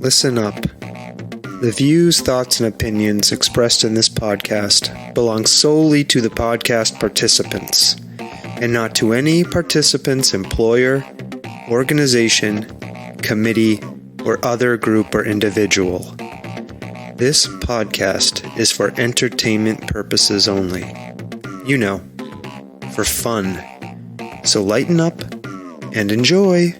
Listen up. The views, thoughts, and opinions expressed in this podcast belong solely to the podcast participants, and not to any participant's employer, organization, committee, or other group or individual. This podcast is for entertainment purposes only. You know, for fun. So lighten up and enjoy.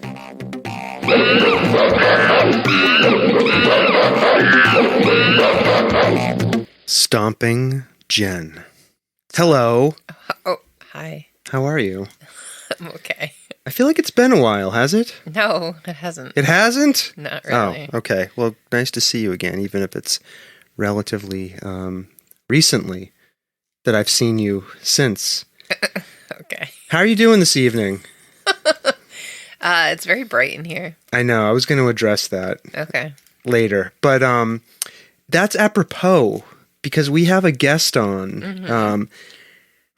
Stomping Jen. Hello. Oh, hi. How are you? I'm okay. I feel like it's been a while, has it? No, it hasn't. It hasn't? Not really. Oh, okay. Well, nice to see you again, even if it's relatively recently that I've seen you since. Okay. How are you doing this evening? It's very bright in here. I know. I was going to address that Okay. later. But that's apropos because we have a guest on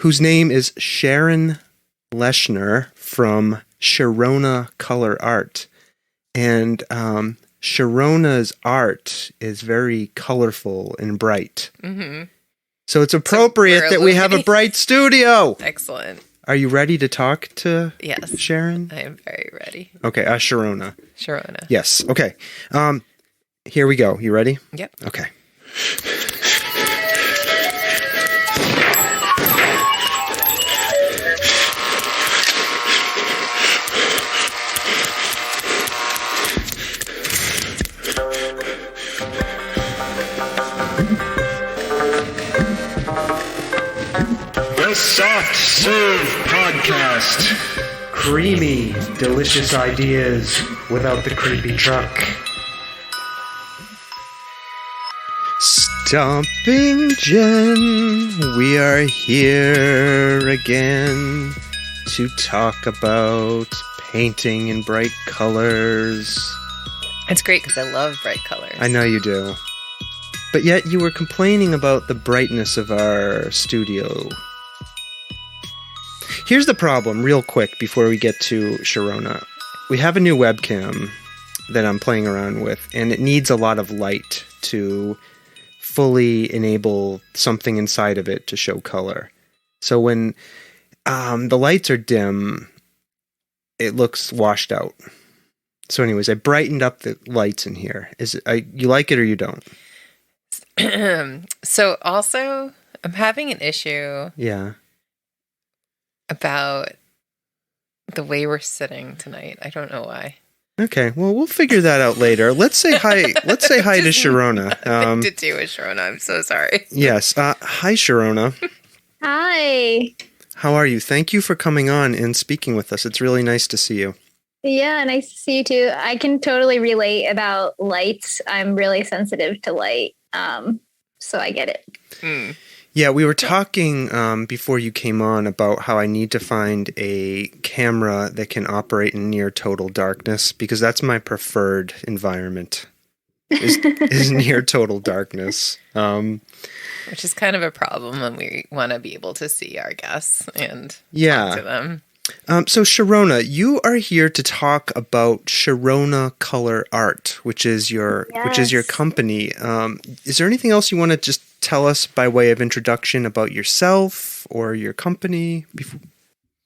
whose name is Sharona Leshner from Sharona Color Art. And Sharona's art is very colorful and bright. Mm-hmm. So it's appropriate that we have a bright studio. Excellent. Are you ready to talk to Yes. Sharon? I am very ready. Okay, Sharona. Sharona. Yes, okay. Here we go. You ready? Yep. Okay. The Soft Serve Podcast. Creamy, delicious ideas without the creepy truck. Stomping Jen, we are here again to talk about painting in bright colors. It's great because I love bright colors. I know you do. But yet you were complaining about the brightness of our studio. Here's the problem, real quick, before we get to Sharona. We have a new webcam that I'm playing around with, and it needs a lot of light to fully enable something inside of it to show color. So when the lights are dim, it looks washed out. So anyways, I brightened up the lights in here. You like it or you don't? So also, I'm having an issue about the way we're sitting tonight. I don't know why. Okay, well, we'll figure that out later. Let's say hi. Let's say hi to Sharona. To do with Sharona. I'm so sorry. Yes. Hi, Sharona. Hi. How are you? Thank you for coming on and speaking with us. It's really nice to see you. Yeah, nice to see you too. I can totally relate about lights. I'm really sensitive to light, so I get it. Mm. Yeah, we were talking before you came on about how I need to find a camera that can operate in near total darkness because that's my preferred environment. Is near total darkness. Which is kind of a problem when we want to be able to see our guests and talk to them. So Sharona, you are here to talk about Sharona Color Art, which is your company. Is there anything else you want to just tell us by way of introduction about yourself or your company?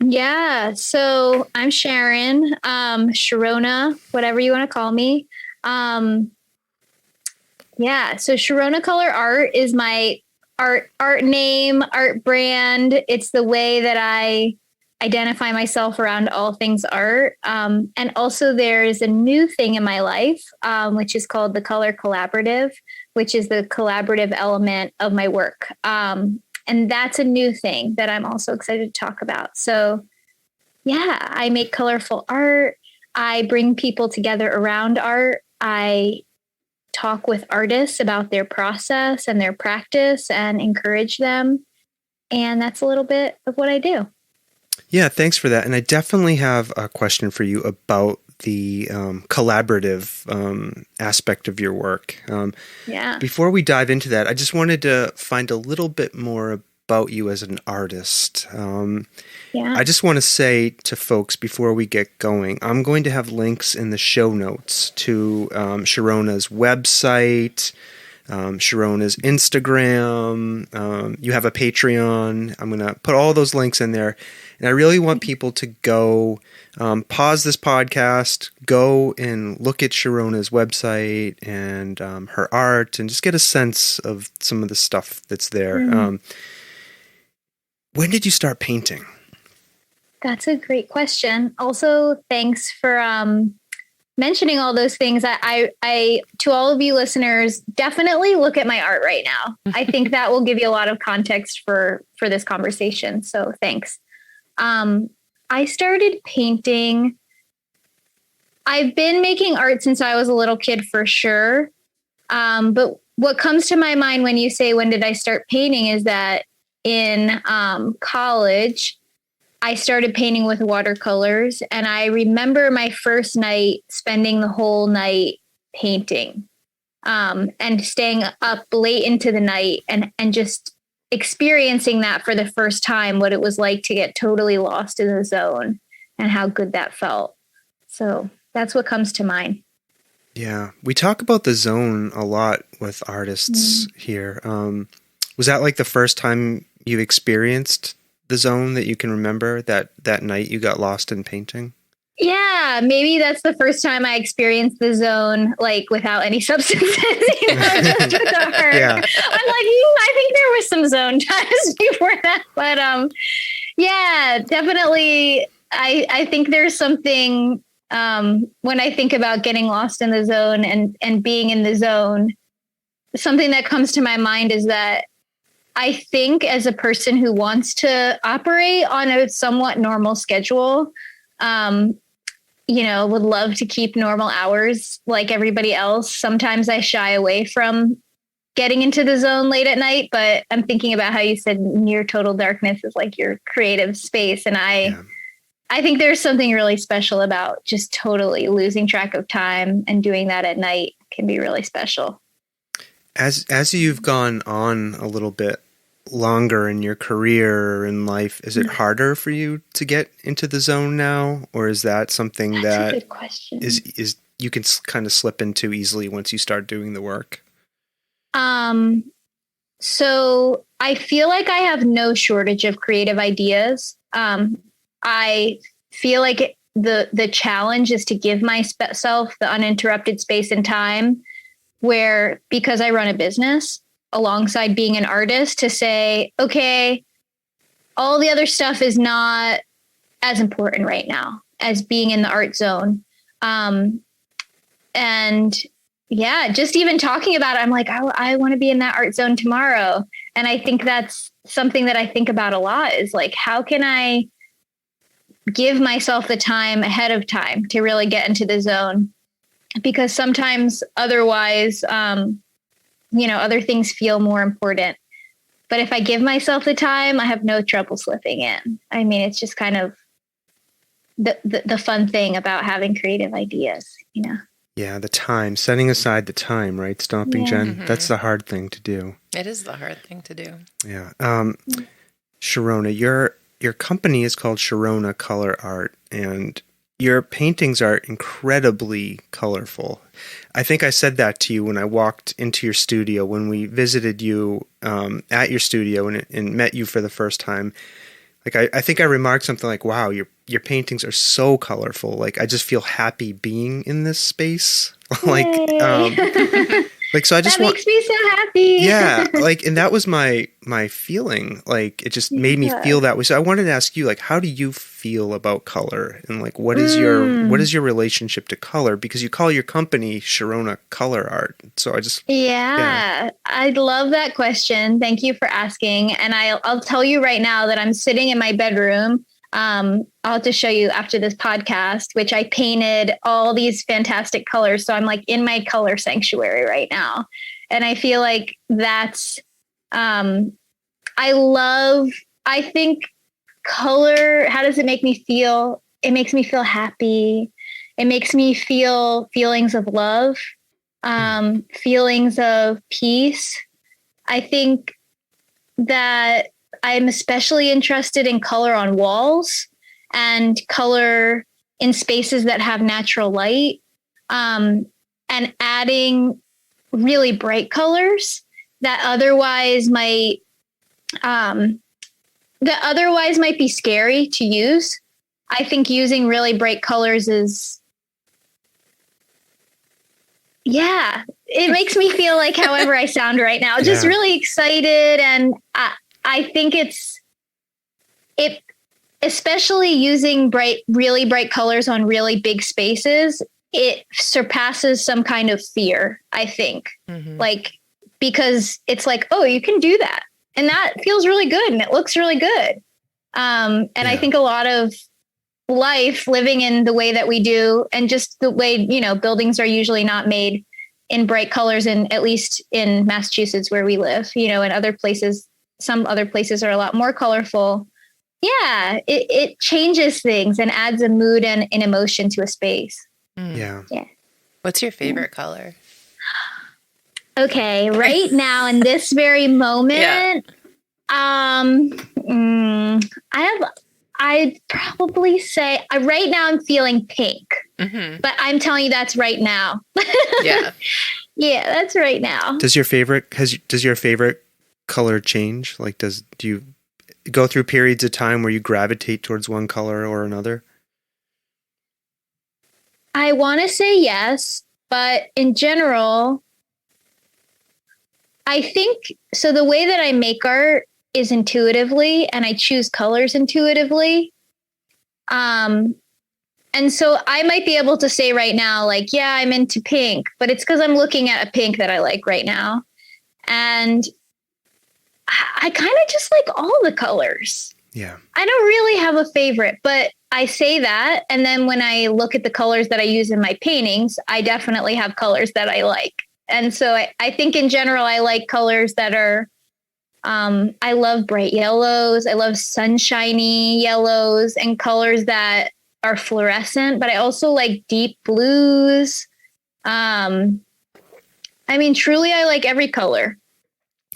Yeah, so I'm Sharon, Sharona, whatever you want to call me. So Sharona Color Art is my art name, art brand. It's the way that I identify myself around all things art. And also there's a new thing in my life, which is called the Color Collaborative, which is the collaborative element of my work. And that's a new thing that I'm also excited to talk about. So yeah, I make colorful art. I bring people together around art. I talk with artists about their process and their practice and encourage them. And that's a little bit of what I do. Yeah, thanks for that. And I definitely have a question for you about the collaborative aspect of your work. Before we dive into that, I just wanted to find a little bit more about you as an artist. Yeah. I just want to say to folks before we get going, I'm going to have links in the show notes to Sharona's website, Sharona's Instagram. You have a Patreon. I'm going to put all those links in there. And I really want people to go pause this podcast, go and look at Sharona's website and her art, and just get a sense of some of the stuff that's there. When did you start painting? That's a great question. Also, thanks for mentioning all those things. I to all of you listeners, definitely look at my art right now. I think that will give you a lot of context for this conversation. So thanks. I started painting. I've been making art since I was a little kid for sure. But what comes to my mind when you say, when did I start painting, is that in college, I started painting with watercolors. And I remember my first night spending the whole night painting, and staying up late into the night and just experiencing that for the first time, what it was like to get totally lost in the zone and how good that felt. So that's what comes to mind. Yeah. We talk about the zone a lot with artists here. Was that like the first time you experienced the zone that you can remember, that night you got lost in painting? Yeah, maybe that's the first time I experienced the zone, like without any substances, just with the art. Yeah. I'm like, I think there was some zone times before that, but yeah, definitely. I think there's something when I think about getting lost in the zone and being in the zone, something that comes to my mind is that I think as a person who wants to operate on a somewhat normal schedule, would love to keep normal hours like everybody else. Sometimes I shy away from getting into the zone late at night, but I'm thinking about how you said near total darkness is like your creative space. And I think there's something really special about just totally losing track of time, and doing that at night can be really special. As you've gone on a little bit longer in your career in life, is it harder for you to get into the zone now, or is that something That's a good question. is you can kind of slip into easily once you start doing the work? So I feel like I have no shortage of creative ideas. I feel like the challenge is to give myself the uninterrupted space and time where, because I run a business alongside being an artist, to say, okay, all the other stuff is not as important right now as being in the art zone. And yeah, just even talking about it, I'm like, I want to be in that art zone tomorrow. And I think that's something that I think about a lot, is like, how can I give myself the time ahead of time to really get into the zone? Because sometimes otherwise, other things feel more important. But if I give myself the time, I have no trouble slipping in. I mean, it's just kind of the fun thing about having creative ideas, Yeah, the time, setting aside the time, right? Stomping, Jen. Mm-hmm. That's the hard thing to do. It is the hard thing to do. Yeah. Sharona, your company is called Sharona Color Art, and your paintings are incredibly colorful. I think I said that to you when I walked into your studio, when we visited you at your studio and met you for the first time. Like, I think I remarked something like, wow, your paintings are so colorful. Like, I just feel happy being in this space. So I just that makes me so happy. Yeah. And that was my feeling. Like, it just made me feel that way. So I wanted to ask you, like, how do you feel about color? And like, what is your relationship to color? Because you call your company Sharona Color Art. So I just, I love that question. Thank you for asking. And I'll tell you right now that I'm sitting in my bedroom. I'll have to show you after this podcast, which I painted all these fantastic colors. So I'm like in my color sanctuary right now. And I feel like that's, I think color, how does it make me feel? It makes me feel happy. It makes me feel feelings of love, feelings of peace. I think that I'm especially interested in color on walls and color in spaces that have natural light, and adding really bright colors that otherwise might be scary to use. I think using really bright colors it makes me feel like however I sound right now, just really excited. And I think it, especially using really bright colors on really big spaces, it surpasses some kind of fear, I think. Like, because it's like, oh, you can do that. And that feels really good. And it looks really good. I think a lot of life living in the way that we do, and just the way, buildings are usually not made in bright colors, and at least in Massachusetts where we live, and other places, some other places are a lot more colorful. Yeah, it changes things and adds a mood and an emotion to a space. Yeah. What's your favorite color? Okay, right now in this very moment, I'd probably say right now I'm feeling pink, but I'm telling you that's right now. Yeah, that's right now. Does your favorite color change? Like, do you go through periods of time where you gravitate towards one color or another? I want to say yes, but in general, I think so. The way that I make art is intuitively, and I choose colors intuitively. And so I might be able to say right now, like, yeah, I'm into pink, but it's because I'm looking at a pink that I like right now. And I kind of just like all the colors. Yeah. I don't really have a favorite, but I say that. And then when I look at the colors that I use in my paintings, I definitely have colors that I like. And so I think in general, I like colors that are, I love bright yellows. I love sunshiny yellows and colors that are fluorescent, but I also like deep blues. Truly, I like every color.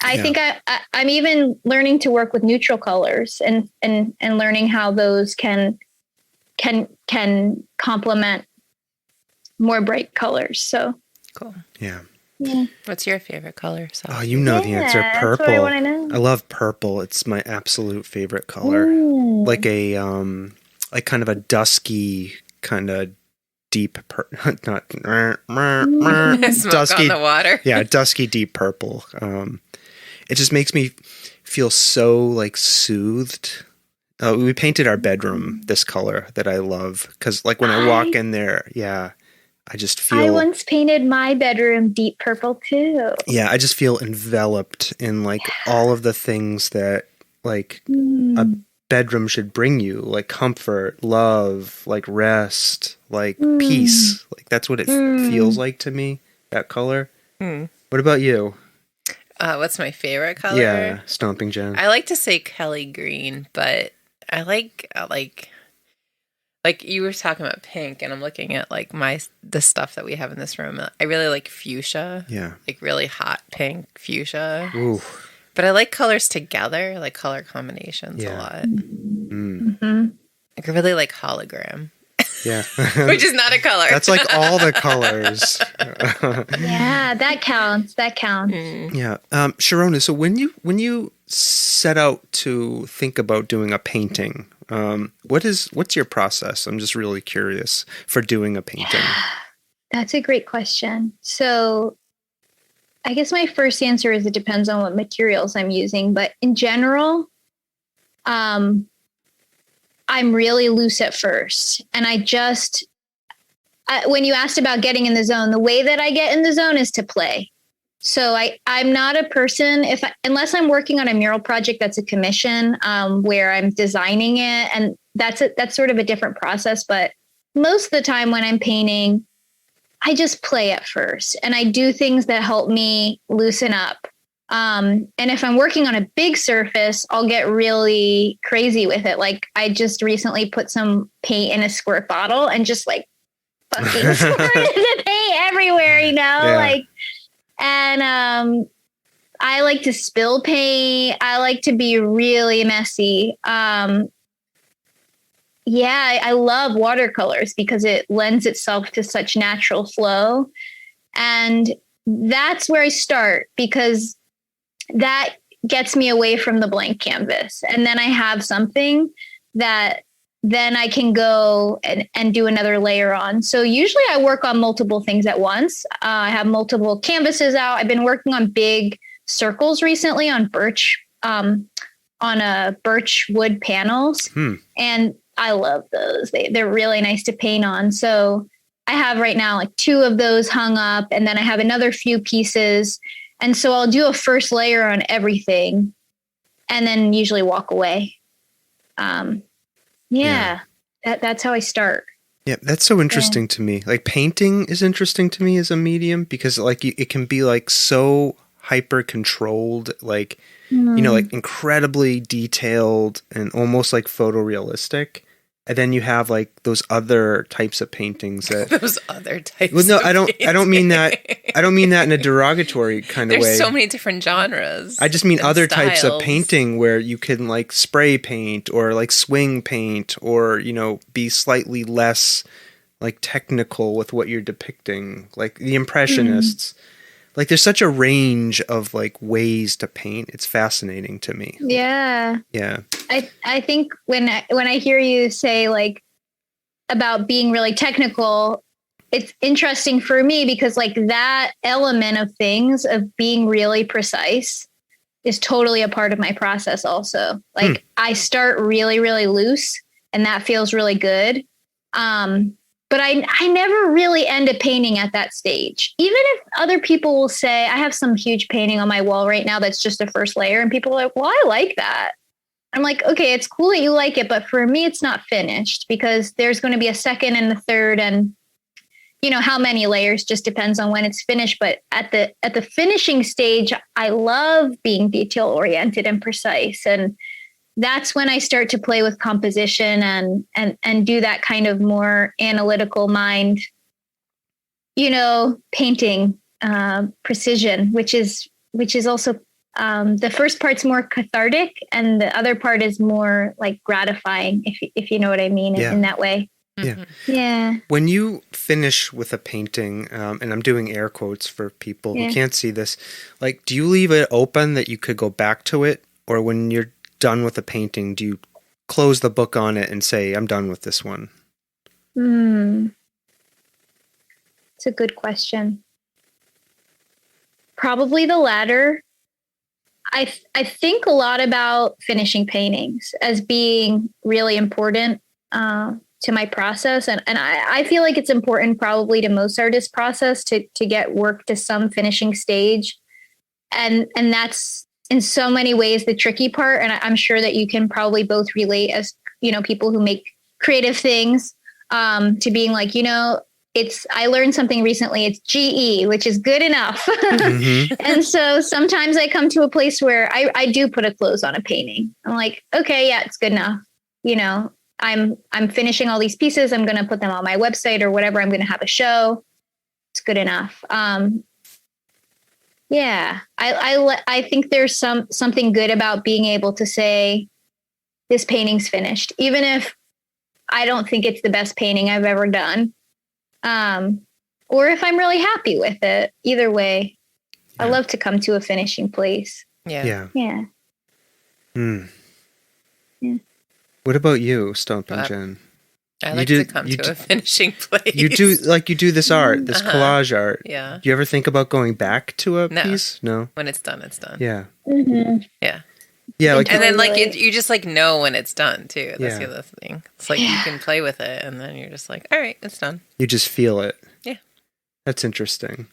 I think I'm even learning to work with neutral colors and learning how those can complement more bright colors. So cool. Yeah. What's your favorite color? Oh, the answer. Purple. That's what I want to know. I love purple. It's my absolute favorite color. Like a like kind of a dusky, kind of deep not Smoke dusky on the water. Yeah, dusky deep purple. It just makes me feel so like soothed. We painted our bedroom this color that I love, because like when I walk in there, I just feel. I once painted my bedroom deep purple too. Yeah, I just feel enveloped in like all of the things that like a bedroom should bring you, like comfort, love, like rest, like peace. Like that's what it feels like to me, that color. What about you? What's my favorite color? Yeah, Stomping Jen. I like to say Kelly green, but I like you were talking about pink, and I'm looking at like the stuff that we have in this room. I really like fuchsia. Yeah. Like really hot pink fuchsia. Ooh. But I like colors together, like color combinations a lot. Like I really like hologram. Yeah. Which is not a color. That's like all the colors. Yeah, that counts. Yeah. Sharona, so when you set out to think about doing a painting, what's your process? I'm just really curious for doing a painting. That's a great question. So I guess my first answer is it depends on what materials I'm using, but in general, I'm really loose at first. And when you asked about getting in the zone, the way that I get in the zone is to play. So I'm not a person, unless I'm working on a mural project that's a commission, where I'm designing it, and that's sort of a different process. But most of the time when I'm painting, I just play at first, and I do things that help me loosen up. And if I'm working on a big surface, I'll get really crazy with it. Like I just recently put some paint in a squirt bottle and just like fucking squirted the paint everywhere, Yeah. and I like to spill paint. I like to be really messy. Yeah, I love watercolors because it lends itself to such natural flow. And that's where I start because that gets me away from the blank canvas. And then I have something that then I can go and do another layer on. So usually I work on multiple things at once. I have multiple canvases out. I've been working on big circles recently on birch wood panels. And I love those. They're really nice to paint on. So I have right now like 2 of those hung up, and then I have another few pieces. And so I'll do a first layer on everything and then usually walk away. That's how I start. Yeah, that's so interesting to me. Like painting is interesting to me as a medium because like it can be like so hyper controlled, like, you know, like incredibly detailed and almost like photorealistic. And then you have like those other types of paintings that those other types. Well, no, of I don't mean that. I don't mean that in a derogatory kind of way. There's so many different genres. I just mean other styles. types of painting where you can like spray paint or like swing paint or, you know, be slightly less like technical with what you're depicting, like the Impressionists. Like there's such a range of like ways to paint. It's fascinating to me. Yeah. Yeah. I think when I hear you say like about being really technical, it's interesting for me because like that element of things of being really precise is totally a part of my process also. Like I start really, really loose and that feels really good. But I never really end a painting at that stage. Even if other people will say, I have some huge painting on my wall right now that's just a first layer. And people are like, well, I like that. I'm like, okay, it's cool that you like it. But for me, it's not finished because there's going to be a second and a third. And, you know, how many layers just depends on when it's finished. But at the finishing stage, I love being detail oriented and precise. And that's when I start to play with composition and do that kind of more analytical mind, you know, painting precision, which is also the first part's more cathartic and the other part is more like gratifying, if you know what I mean, in that way. Yeah. Yeah. When you finish with a painting, and I'm doing air quotes for people who can't see this, like, do you leave it open that you could go back to it? Or when you're done with a painting, do you close the book on it and say, I'm done with this one? It's a good question. Probably the latter. I think a lot about finishing paintings as being really important to my process. And I feel like it's important probably to most artists' process to get work to some finishing stage. And that's in so many ways the tricky part. And I'm sure that you can probably both relate as, you know, people who make creative things to being like, you know, I learned something recently. It's GE, which is good enough. And so sometimes I come to a place where I do put a close on a painting. I'm like, okay, yeah, it's good enough. You know, I'm finishing all these pieces. I'm going to put them on my website or whatever. I'm going to have a show. It's good enough. Yeah, I think there's something good about being able to say this painting's finished, even if I don't think it's the best painting I've ever done. Or if I'm really happy with it. Either way, I love to come to a finishing place. Yeah. What about you, Stompin' Jen? I like to come to a finishing place. You do this art, this collage art. Yeah. Do you ever think about going back to a piece? No. When it's done, it's done. Yeah. Yeah. Yeah. Like, and then like you just like know when it's done too. That's the other thing. It's like you can play with it and then you're just like, all right, it's done. You just feel it. Yeah. That's interesting.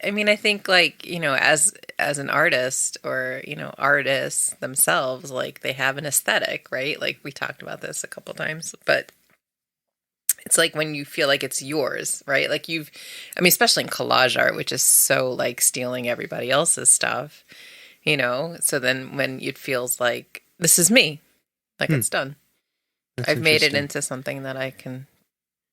I mean, I think like, you know, as an artist or, you know, artists themselves, like they have an aesthetic, right? Like we talked about this a couple times, but it's like when you feel like it's yours, right? Like especially in collage art, which is so like stealing everybody else's stuff, you know? So then when it feels like this is me, like it's done. I've made it into something that I can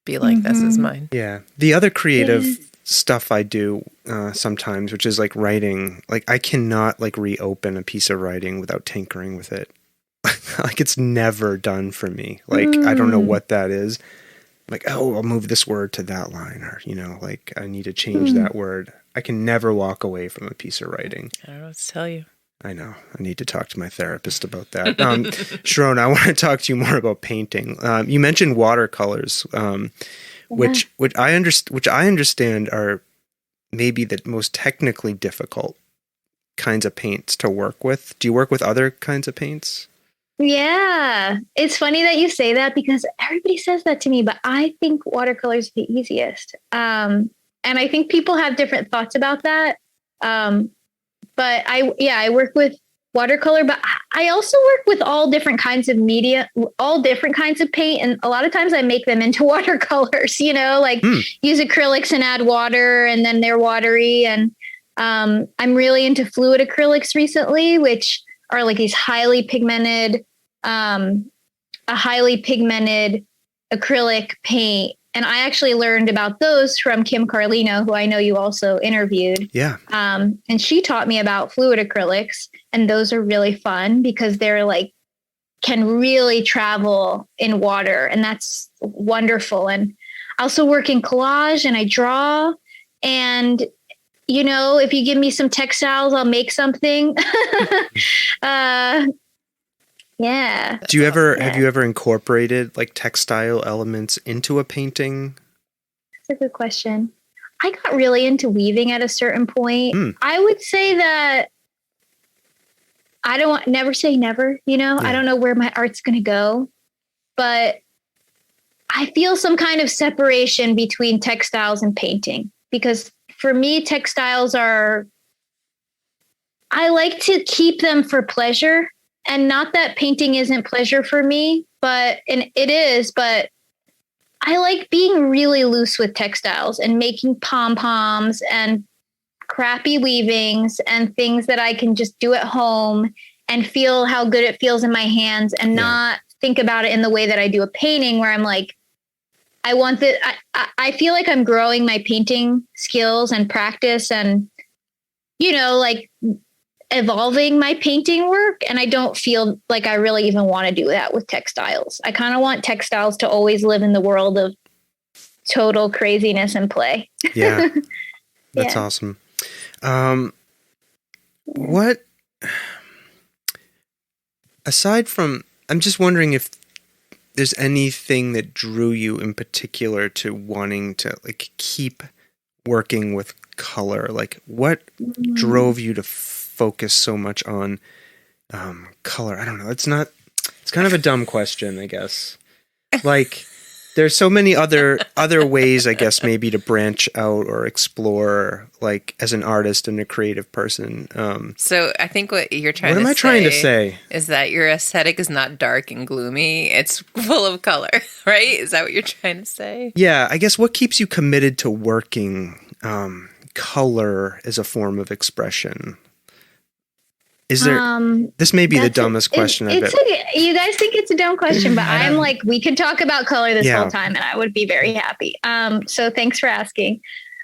be like, this is mine. Yeah. The other creative stuff I do sometimes, which is like writing. Like I cannot like reopen a piece of writing without tinkering with it. Like it's never done for me. Like I don't know what that is. Like, oh, I'll move this word to that line, or like I need to change that word. I can never walk away from a piece of writing. I don't know what to tell you. I know. I need to talk to my therapist about that. Sharona, I want to talk to you more about painting. You mentioned watercolors, which I understand are maybe the most technically difficult kinds of paints to work with. Do you work with other kinds of paints? Yeah, it's funny that you say that because everybody says that to me, but I think watercolors are the easiest. And I think people have different thoughts about that. But I work with watercolor, but I also work with all different kinds of media, all different kinds of paint. And a lot of times I make them into watercolors, like use acrylics and add water and then they're watery. And I'm really into fluid acrylics recently, which are like these highly pigmented acrylic paint. And I actually learned about those from Kim Carlino, who I know you also interviewed. Yeah. And she taught me about fluid acrylics, and those are really fun because they're like, can really travel in water, and that's wonderful. And I also work in collage and I draw, and if you give me some textiles, I'll make something. Yeah. Have you ever incorporated like textile elements into a painting? That's a good question. I got really into weaving at a certain point. I would say that never say never, I don't know where my art's going to go, but I feel some kind of separation between textiles and painting, because for me, textiles I like to keep them for pleasure. And not that painting isn't pleasure for me, and it is, but I like being really loose with textiles and making pom-poms and crappy weavings and things that I can just do at home and feel how good it feels in my hands and not think about it in the way that I do a painting where I'm like, I feel like I'm growing my painting skills and practice and, like evolving my painting work. And I don't feel like I really even want to do that with textiles. I kind of want textiles to always live in the world of total craziness and play. Yeah. That's awesome. What, aside from, I'm just wondering if there's anything that drew you in particular to wanting to like keep working with color. Like what drove you to focus so much on color? I don't know. It's kind of a dumb question, I guess. Like there's so many other ways, I guess, maybe to branch out or explore, like as an artist and a creative person. So I think what you're trying to say is that your aesthetic is not dark and gloomy. It's full of color, right? Is that what you're trying to say? Yeah. I guess what keeps you committed to working color as a form of expression? Is there? This may be the dumbest question I've ever. You guys think it's a dumb question, but I'm like, we could talk about color this whole time, and I would be very happy. So thanks for asking.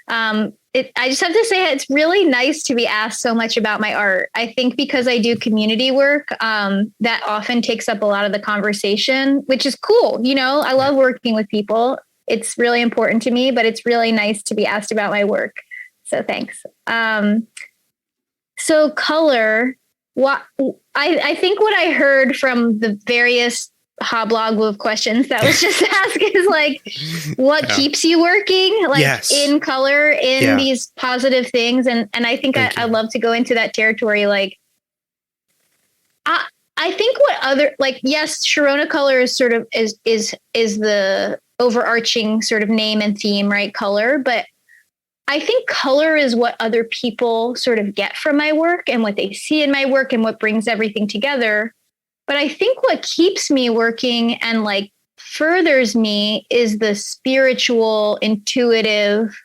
I just have to say, it's really nice to be asked so much about my art. I think because I do community work, that often takes up a lot of the conversation, which is cool. I love working with people. It's really important to me, but it's really nice to be asked about my work. So thanks. So color. I think what I heard from the various hoblog of questions that was just asked is like, what keeps you working like in color, in these positive things. And I think I love to go into that territory. Like, I think what other, like, yes, Sharona Color is sort of is the overarching sort of name and theme, right? Color. But I think color is what other people sort of get from my work and what they see in my work and what brings everything together. But I think what keeps me working and like furthers me is the spiritual, intuitive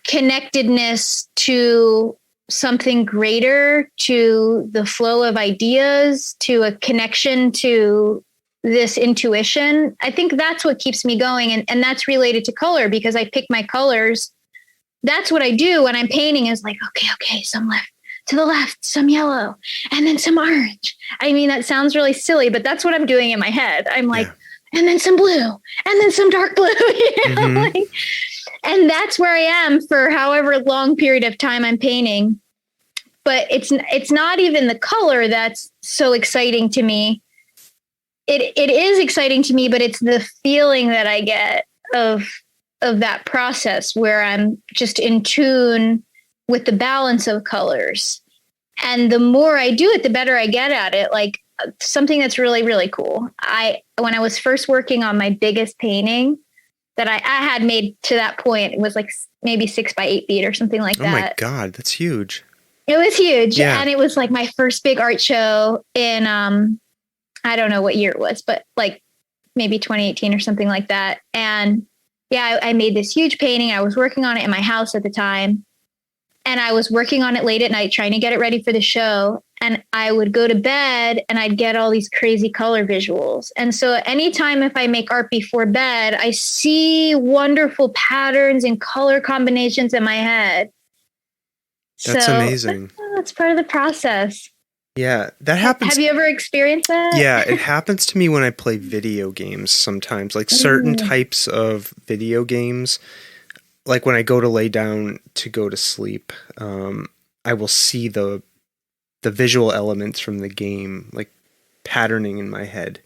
connectedness to something greater, to the flow of ideas, to a connection to this intuition. I think that's what keeps me going. And that's related to color because I pick my colors that's what I do when I'm painting is like, okay, some left to the left, some yellow, and then some orange. I mean, that sounds really silly, but that's what I'm doing in my head. I'm like, and then some blue, and then some dark blue. You know? Like, and that's where I am for however long period of time I'm painting. But it's not even the color that's so exciting to me. It is exciting to me, but it's the feeling that I get of that process where I'm just in tune with the balance of colors. And the more I do it, the better I get at it. Like something that's really, really cool. When I was first working on my biggest painting that I had made to that point, it was like maybe 6 by 8 feet or something like that. Oh my God, that's huge. It was huge. Yeah. And it was like my first big art show in, I don't know what year it was, but like maybe 2018 or something like that. And yeah, I made this huge painting. I was working on it in my house at the time. And I was working on it late at night, trying to get it ready for the show. And I would go to bed and I'd get all these crazy color visuals. And so anytime if I make art before bed, I see wonderful patterns and color combinations in my head. That's amazing. That's part of the process. Yeah, that happens. Have you ever experienced that? Yeah, it happens to me when I play video games sometimes, like certain types of video games. Like when I go to lay down to go to sleep, I will see the visual elements from the game, like patterning in my head.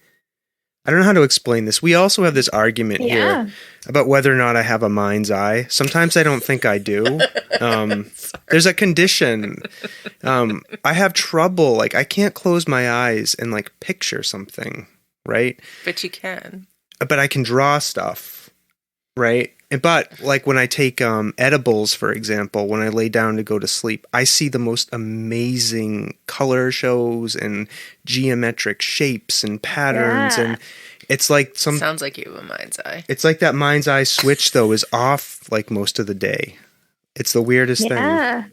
I don't know how to explain this. We also have this argument here about whether or not I have a mind's eye. Sometimes I don't think I do. There's a condition. I have trouble. Like I can't close my eyes and like picture something, right? But you can. But I can draw stuff, right? But like when I take edibles, for example, when I lay down to go to sleep, I see the most amazing color shows and geometric shapes and patterns. And it's like sounds like you have a mind's eye. It's like that mind's eye switch, though, is off like most of the day. It's the weirdest thing. And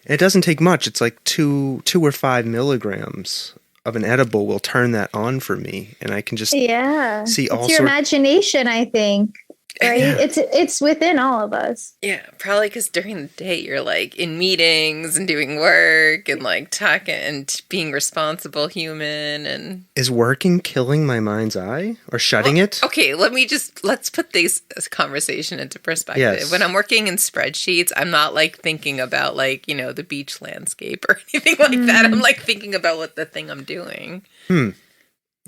it doesn't take much. It's like 2 or 5 milligrams of an edible will turn that on for me. And I can just see all sorts. It's your imagination, I think. Right? Yeah. It's within all of us. Yeah, probably because during the day you're like in meetings and doing work and like talking and being responsible human. And is working killing my mind's eye or shutting it? Okay, let's put this conversation into perspective. Yes. When I'm working in spreadsheets, I'm not like thinking about like, you know, the beach landscape or anything like that. I'm like thinking about what the thing I'm doing.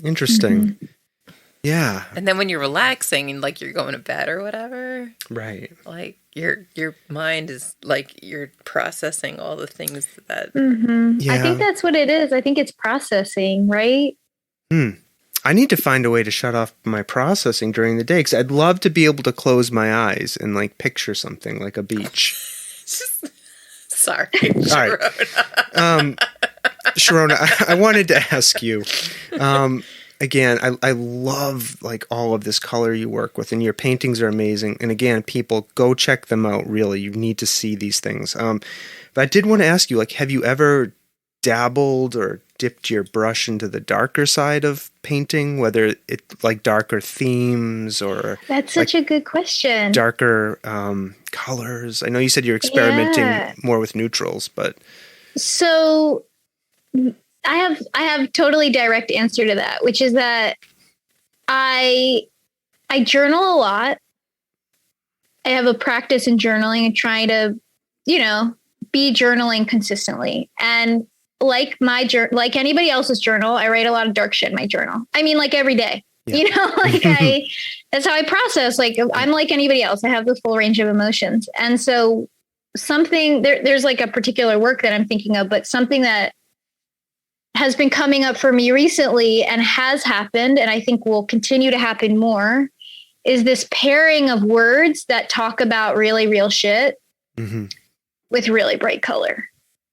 Interesting. Yeah. And then when you're relaxing and like you're going to bed or whatever. Right. Like your mind is like you're processing all the things that. I think that's what it is. I think it's processing, right? I need to find a way to shut off my processing during the day because I'd love to be able to close my eyes and like picture something like a beach. Sorry. All right. Sharona, I wanted to ask you, again, I love like all of this color you work with, and your paintings are amazing. And again, people, go check them out. Really, you need to see these things. But I did want to ask you, like, have you ever dabbled or dipped your brush into the darker side of painting, whether it's like darker themes or that's such a good question. Darker colors. I know you said you're experimenting more with neutrals, but so. I have totally direct answer to that, which is that I journal a lot. I have a practice in journaling and trying to, be journaling consistently. And like anybody else's journal, I write a lot of dark shit in my journal. I mean, like every day, that's how I process. Like I'm like anybody else. I have the full range of emotions. And so there's like a particular work that I'm thinking of, but something that has been coming up for me recently and has happened, and I think will continue to happen more, is this pairing of words that talk about really real shit with really bright color.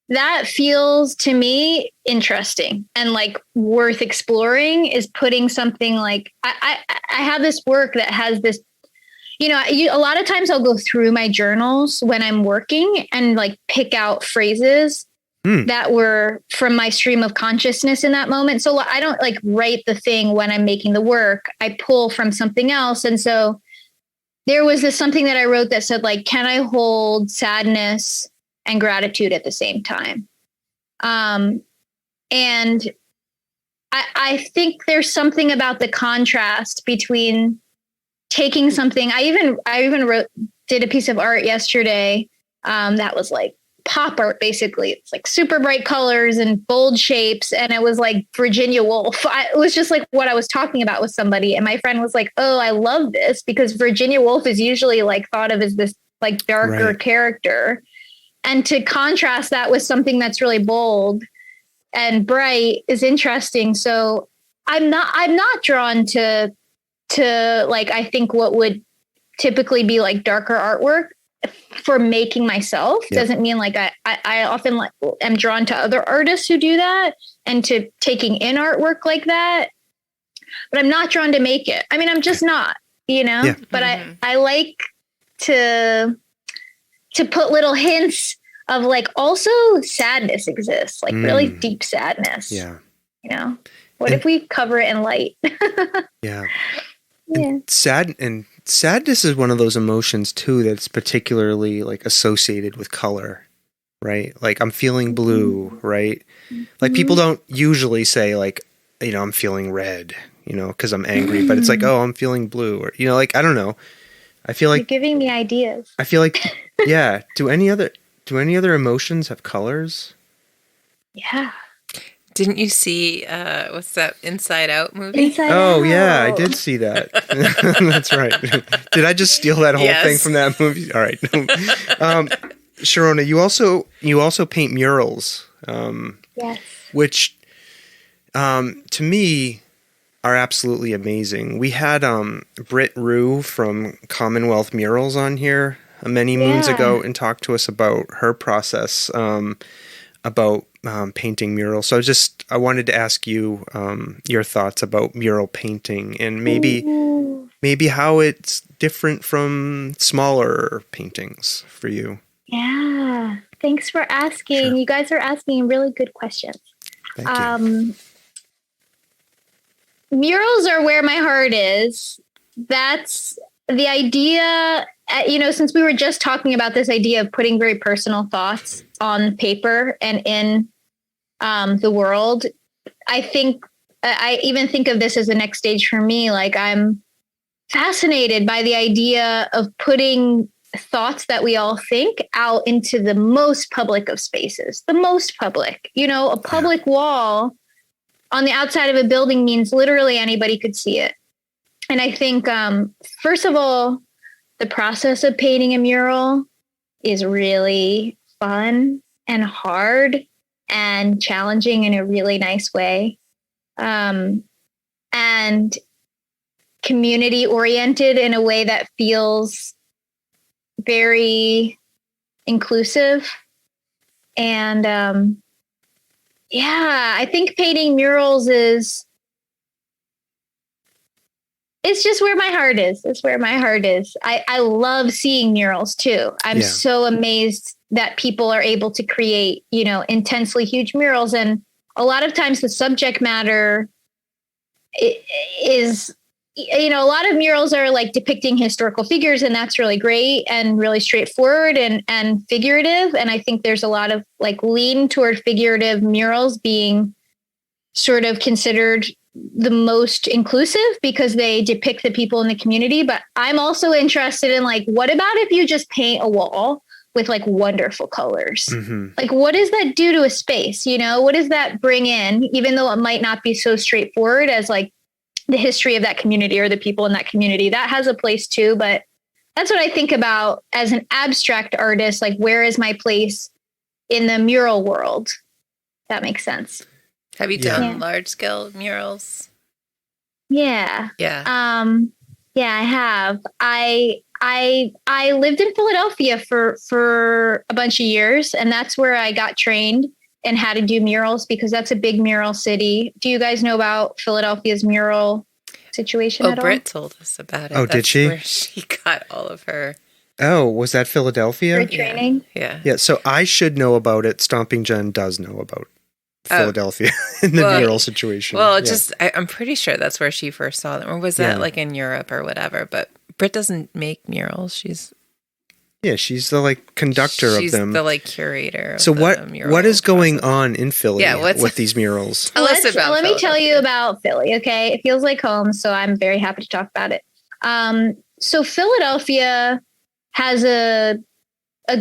That feels to me interesting and like worth exploring, is putting something like, I have this work that has this, a lot of times I'll go through my journals when I'm working and like pick out phrases that were from my stream of consciousness in that moment. So I don't like write the thing when I'm making the work. I pull from something else. And so there was this something that I wrote that said, like, can I hold sadness and gratitude at the same time? And I think there's something about the contrast between taking something. I even did a piece of art yesterday that was like pop art, basically. It's like super bright colors and bold shapes, and it was like Virginia Woolf. It was just like what I was talking about with somebody, and my friend was like, "Oh, I love this," because Virginia Woolf is usually like thought of as this like darker character, and to contrast that with something that's really bold and bright is interesting. So I'm not drawn to like, I think what would typically be like darker artwork for making myself. Doesn't mean like I often am drawn to other artists who do that and to taking in artwork like that, but I'm not drawn to make it. I mean, I'm just not, but I like to put little hints of like, also sadness exists, like really deep sadness. What if we cover it in light? And sadness is one of those emotions too that's particularly like associated with color, right? Like, I'm feeling blue, right? Like, people don't usually say like, I'm feeling red, because I'm angry, but it's like, oh, I'm feeling blue, or like, I don't know. I feel like you're giving me ideas. I feel like, yeah. Do any other emotions have colors? Yeah. Didn't you see, what's that, Inside Out movie? Inside Out. Yeah, I did see that. That's right. Did I just steal that whole thing from that movie? All right. Sharona, you also paint murals. Yes. Which, to me, are absolutely amazing. We had Britt Rue from Commonwealth Murals on here many moons ago and talked to us about her process about painting murals. So I wanted to ask you your thoughts about mural painting and maybe how it's different from smaller paintings for you. Yeah. Thanks for asking. Sure. You guys are asking really good questions. Thank you. Murals are where my heart is. That's the idea, since we were just talking about this idea of putting very personal thoughts on paper and in the world. I think I even think of this as the next stage for me. Like, I'm fascinated by the idea of putting thoughts that we all think out into the most public of spaces, the most public, a public wall on the outside of a building means literally anybody could see it. And I think, first of all, the process of painting a mural is really fun and hard and challenging in a really nice way. And community oriented in a way that feels very inclusive. And I think painting murals it's just where my heart is. It's where my heart is. I love seeing murals too. I'm so amazed that people are able to create, intensely huge murals. And a lot of times the subject matter is, a lot of murals are like depicting historical figures, and that's really great and really straightforward and figurative. And I think there's a lot of like lean toward figurative murals being sort of considered the most inclusive because they depict the people in the community. But I'm also interested in like, what about if you just paint a wall with like wonderful colors? Mm-hmm. Like, what does that do to a space? What does that bring in, even though it might not be so straightforward as like the history of that community or the people in that community? That has a place too. But that's what I think about as an abstract artist. Like, where is my place in the mural world? That makes sense. Have you done large scale murals? Yeah. Yeah. I have. I lived in Philadelphia for a bunch of years, and that's where I got trained in how to do murals because that's a big mural city. Do you guys know about Philadelphia's mural situation at all? Britt told us about it. Oh, did she? Where she got all of her. Oh, was that Philadelphia? For training? Yeah. So I should know about it. Stomping Jen does know about Philadelphia in the mural situation. Well, I'm pretty sure that's where she first saw them. Or was that like in Europe or whatever? But Britt doesn't make murals. She's the conductor of them. She's the curator. So what is going on in Philly with these murals? Let me tell you about Philly. Okay, it feels like home, so I'm very happy to talk about it. So Philadelphia has a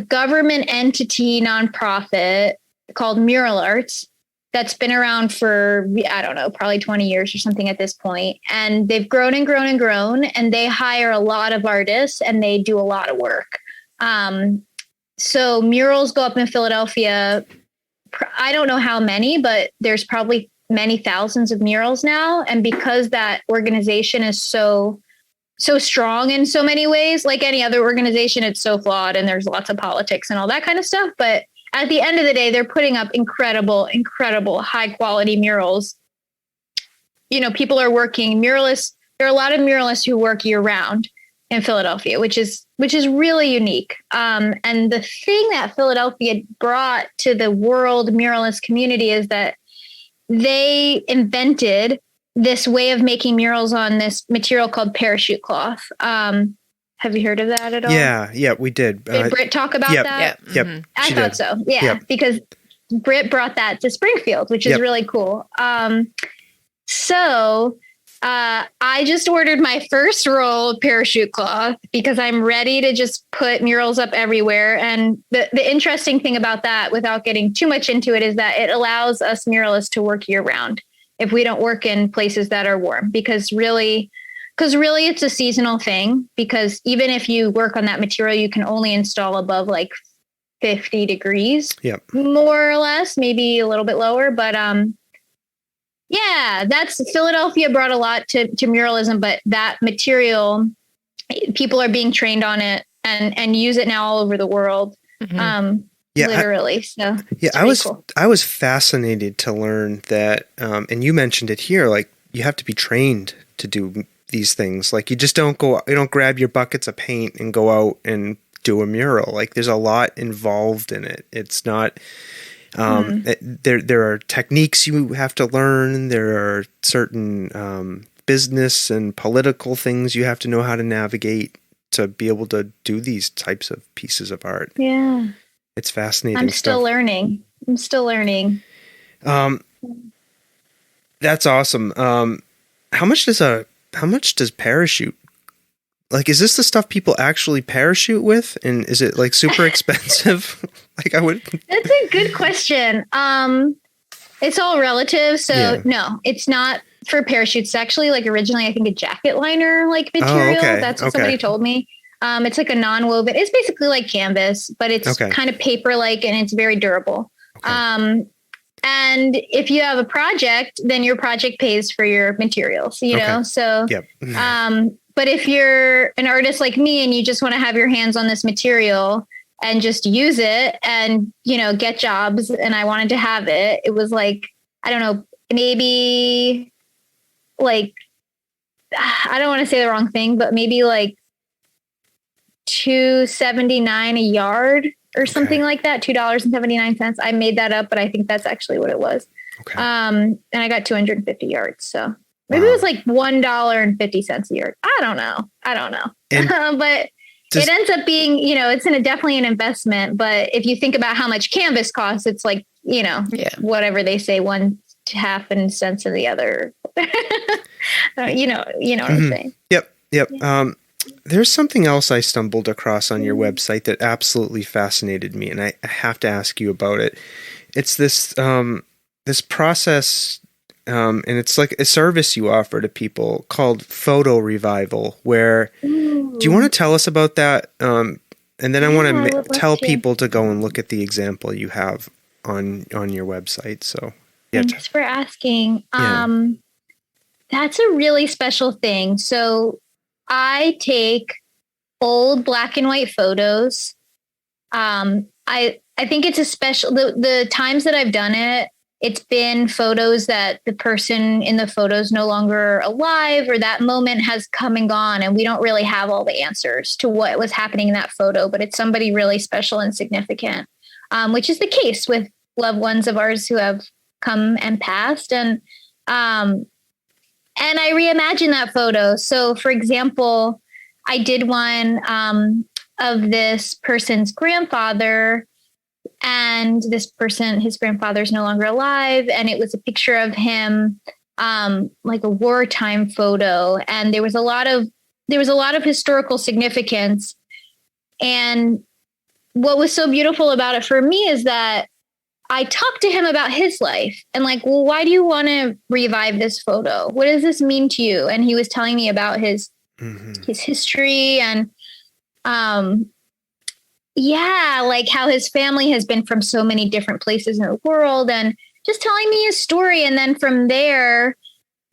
government entity nonprofit called Mural Arts that's been around for, I don't know, probably 20 years or something at this point. And they've grown and grown and grown, and they hire a lot of artists and they do a lot of work. So murals go up in Philadelphia. I don't know how many, but there's probably many thousands of murals now. And because that organization is so strong in so many ways, like any other organization, it's so flawed and there's lots of politics and all that kind of stuff. But at the end of the day, they're putting up incredible high quality murals. You know, people are working muralists. There are a lot of muralists who work year round in Philadelphia, which is really unique. And the thing that Philadelphia brought to the world muralist community is that they invented this way of making murals on this material called parachute cloth. Have you heard of that at all? Yeah, we did. Did Britt talk about that? Yep. I thought so. Yeah, because Britt brought that to Springfield, which is really cool. So I just ordered my first roll of parachute cloth because I'm ready to just put murals up everywhere. And the interesting thing about that, without getting too much into it, is that it allows us muralists to work year round if we don't work in places that are warm, because really it's a seasonal thing, because even if you work on that material, you can only install above like 50 degrees, more or less, maybe a little bit lower. But that's Philadelphia brought a lot to muralism, but that material, people are being trained on it and use it now all over the world. Literally. I was fascinated to learn that, and you mentioned it here, like you have to be trained to do these things. Like you don't grab your buckets of paint and go out and do a mural. Like there's a lot involved in it. It's not, there are techniques you have to learn. There are certain, business and political things you have to know how to navigate to be able to do these types of pieces of art. Yeah. It's fascinating. I'm still learning. That's awesome. How much does parachute, like, is this the stuff people actually parachute with? And is it like super expensive? That's a good question. It's all relative. So no, it's not for parachutes. It's actually like originally, I think a jacket liner, like material. Oh, okay. That's what somebody told me. It's like a non-woven. It's basically like canvas, but it's kind of paper-like and it's very durable. Okay. And if you have a project, then your project pays for your materials, you know? So, but if you're an artist like me and you just want to have your hands on this material and just use it and, you know, get jobs, and I wanted to have it, it was like, I don't know, maybe like, I don't want to say the wrong thing, but maybe like $2.79 a yard or something like that. $2.79. I made that up, but I think that's actually what it was. Okay. And I got 250 yards. So maybe it was like $1.50 a yard. I don't know. But it ends up being, you know, it's definitely an investment. But if you think about how much canvas costs, it's like, you know, whatever they say, 1.5 cents of the other. you know what I'm saying? Yep. Yeah. There's something else I stumbled across on your website that absolutely fascinated me, and I have to ask you about it. It's this this process, and it's like a service you offer to people called photo revival. Where do you want to tell us about that? And then I want to tell people to go and look at the example you have on your website. So thanks for asking. That's a really special thing. So I take old black and white photos. I think it's a special, the times that I've done it, it's been photos that the person in the photo is no longer alive, or that moment has come and gone, and we don't really have all the answers to what was happening in that photo, but it's somebody really special and significant, which is the case with loved ones of ours who have come and passed. And I reimagine that photo. So for example, I did one of this person's grandfather, and this person, his grandfather's no longer alive, and it was a picture of him, like a wartime photo, and there was a lot of historical significance. And what was so beautiful about it for me is that I talked to him about his life and like, well, why do you want to revive this photo? What does this mean to you? And he was telling me about his history and, like how his family has been from so many different places in the world and just telling me his story. And then from there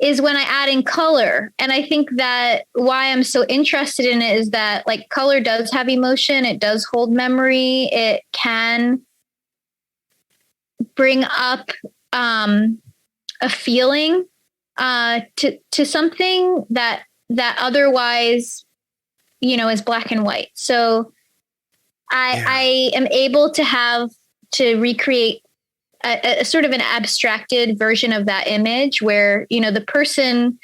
is when I add in color. And I think that why I'm so interested in it is that like color does have emotion. It does hold memory. It can bring up a feeling to something that otherwise, is black and white. So I am able to recreate a sort of an abstracted version of that image where, the person,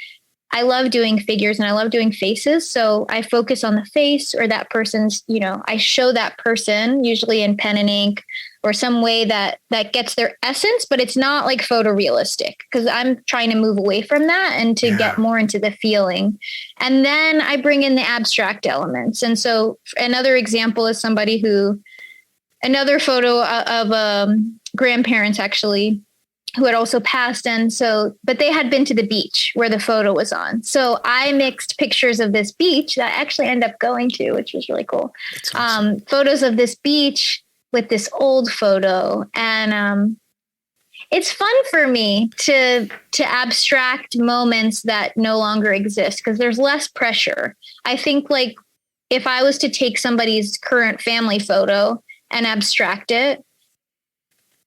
I love doing figures and I love doing faces. So I focus on the face or that person's, I show that person usually in pen and ink or some way that gets their essence, but it's not like photorealistic because I'm trying to move away from that and to get more into the feeling. And then I bring in the abstract elements. And so another example is another photo of grandparents actually who had also passed. And so, but they had been to the beach where the photo was on. So I mixed pictures of this beach that I actually ended up going to, which was really cool. Awesome. Photos of this beach with this old photo. And it's fun for me to abstract moments that no longer exist because there's less pressure. I think like if I was to take somebody's current family photo and abstract it,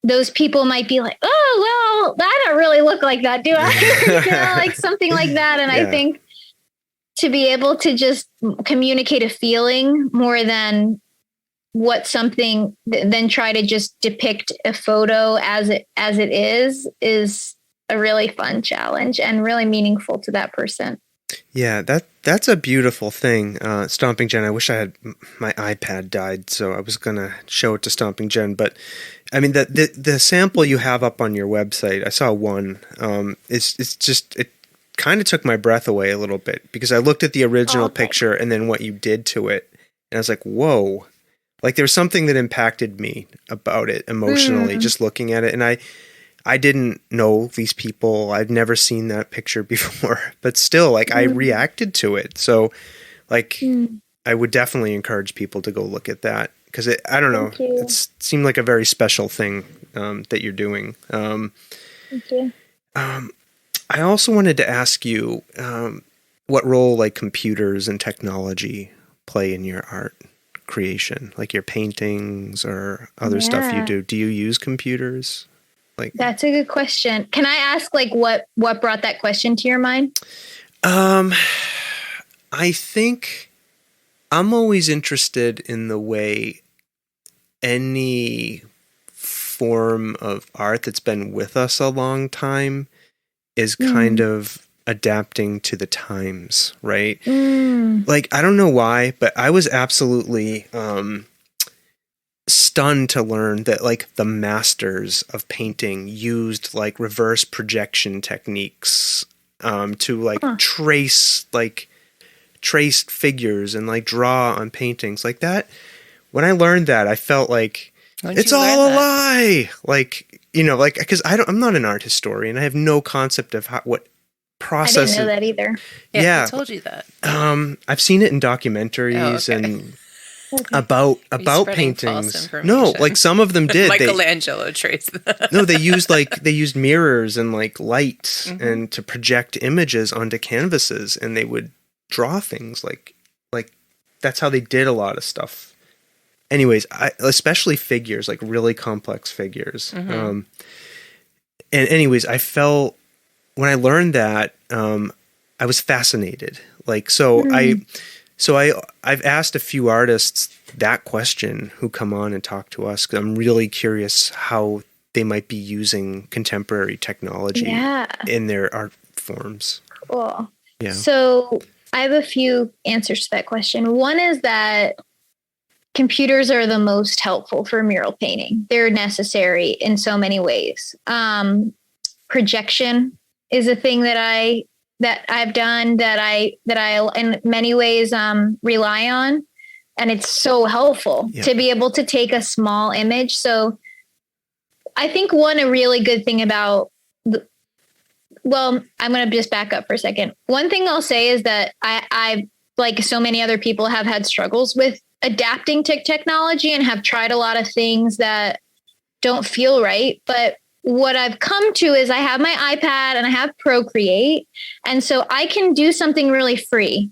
those people might be like, oh, well, I don't really look like that, do I? Like something like that. And I think to be able to just communicate a feeling more than then try to just depict a photo as it is a really fun challenge and really meaningful to that person. Yeah, that's a beautiful thing. Stomping Jen, I wish my iPad died, so I was going to show it to Stomping Jen. But I mean, the sample you have up on your website, I saw one. It kind of took my breath away a little bit because I looked at the original picture and then what you did to it. And I was like, whoa, like there's something that impacted me about it emotionally, just looking at it. And I didn't know these people. I'd never seen that picture before, but still, like, I reacted to it. So, like, I would definitely encourage people to go look at that because I don't know, it seemed like a very special thing that you're doing. Thank you. I also wanted to ask you what role, like, computers and technology play in your art creation, like your paintings or other stuff you do. Do you use computers? Like, that's a good question. Can I ask like what brought that question to your mind? I think I'm always interested in the way any form of art that's been with us a long time is kind of adapting to the times, right? Like, I don't know why, but I was absolutely stunned to learn that like the masters of painting used like reverse projection techniques to like trace figures and like draw on paintings like that. When I learned that, I felt like it's all a lie. Like, like, because I'm not an art historian. I have no concept of what process. I didn't know that either. Yeah, I told you that. I've seen it in documentaries and about paintings. No, like some of them did. Michelangelo traced that. No, they used mirrors and like light and to project images onto canvases, and they would draw things like that's how they did a lot of stuff. Anyways, especially figures, like really complex figures. And anyways, I felt when I learned that I was fascinated. Like I've asked a few artists that question who come on and talk to us because I'm really curious how they might be using contemporary technology in their art forms. Cool. Yeah. So I have a few answers to that question. One is that computers are the most helpful for mural painting. They're necessary in so many ways. Projection is a thing that I've done that I in many ways rely on, and it's so helpful to be able to take a small image. So I think a really good thing about I'm going to just back up for a second. One thing I'll say is that I like so many other people have had struggles with adapting to technology and have tried a lot of things that don't feel right. But what I've come to is I have my iPad and I have Procreate. And so I can do something really free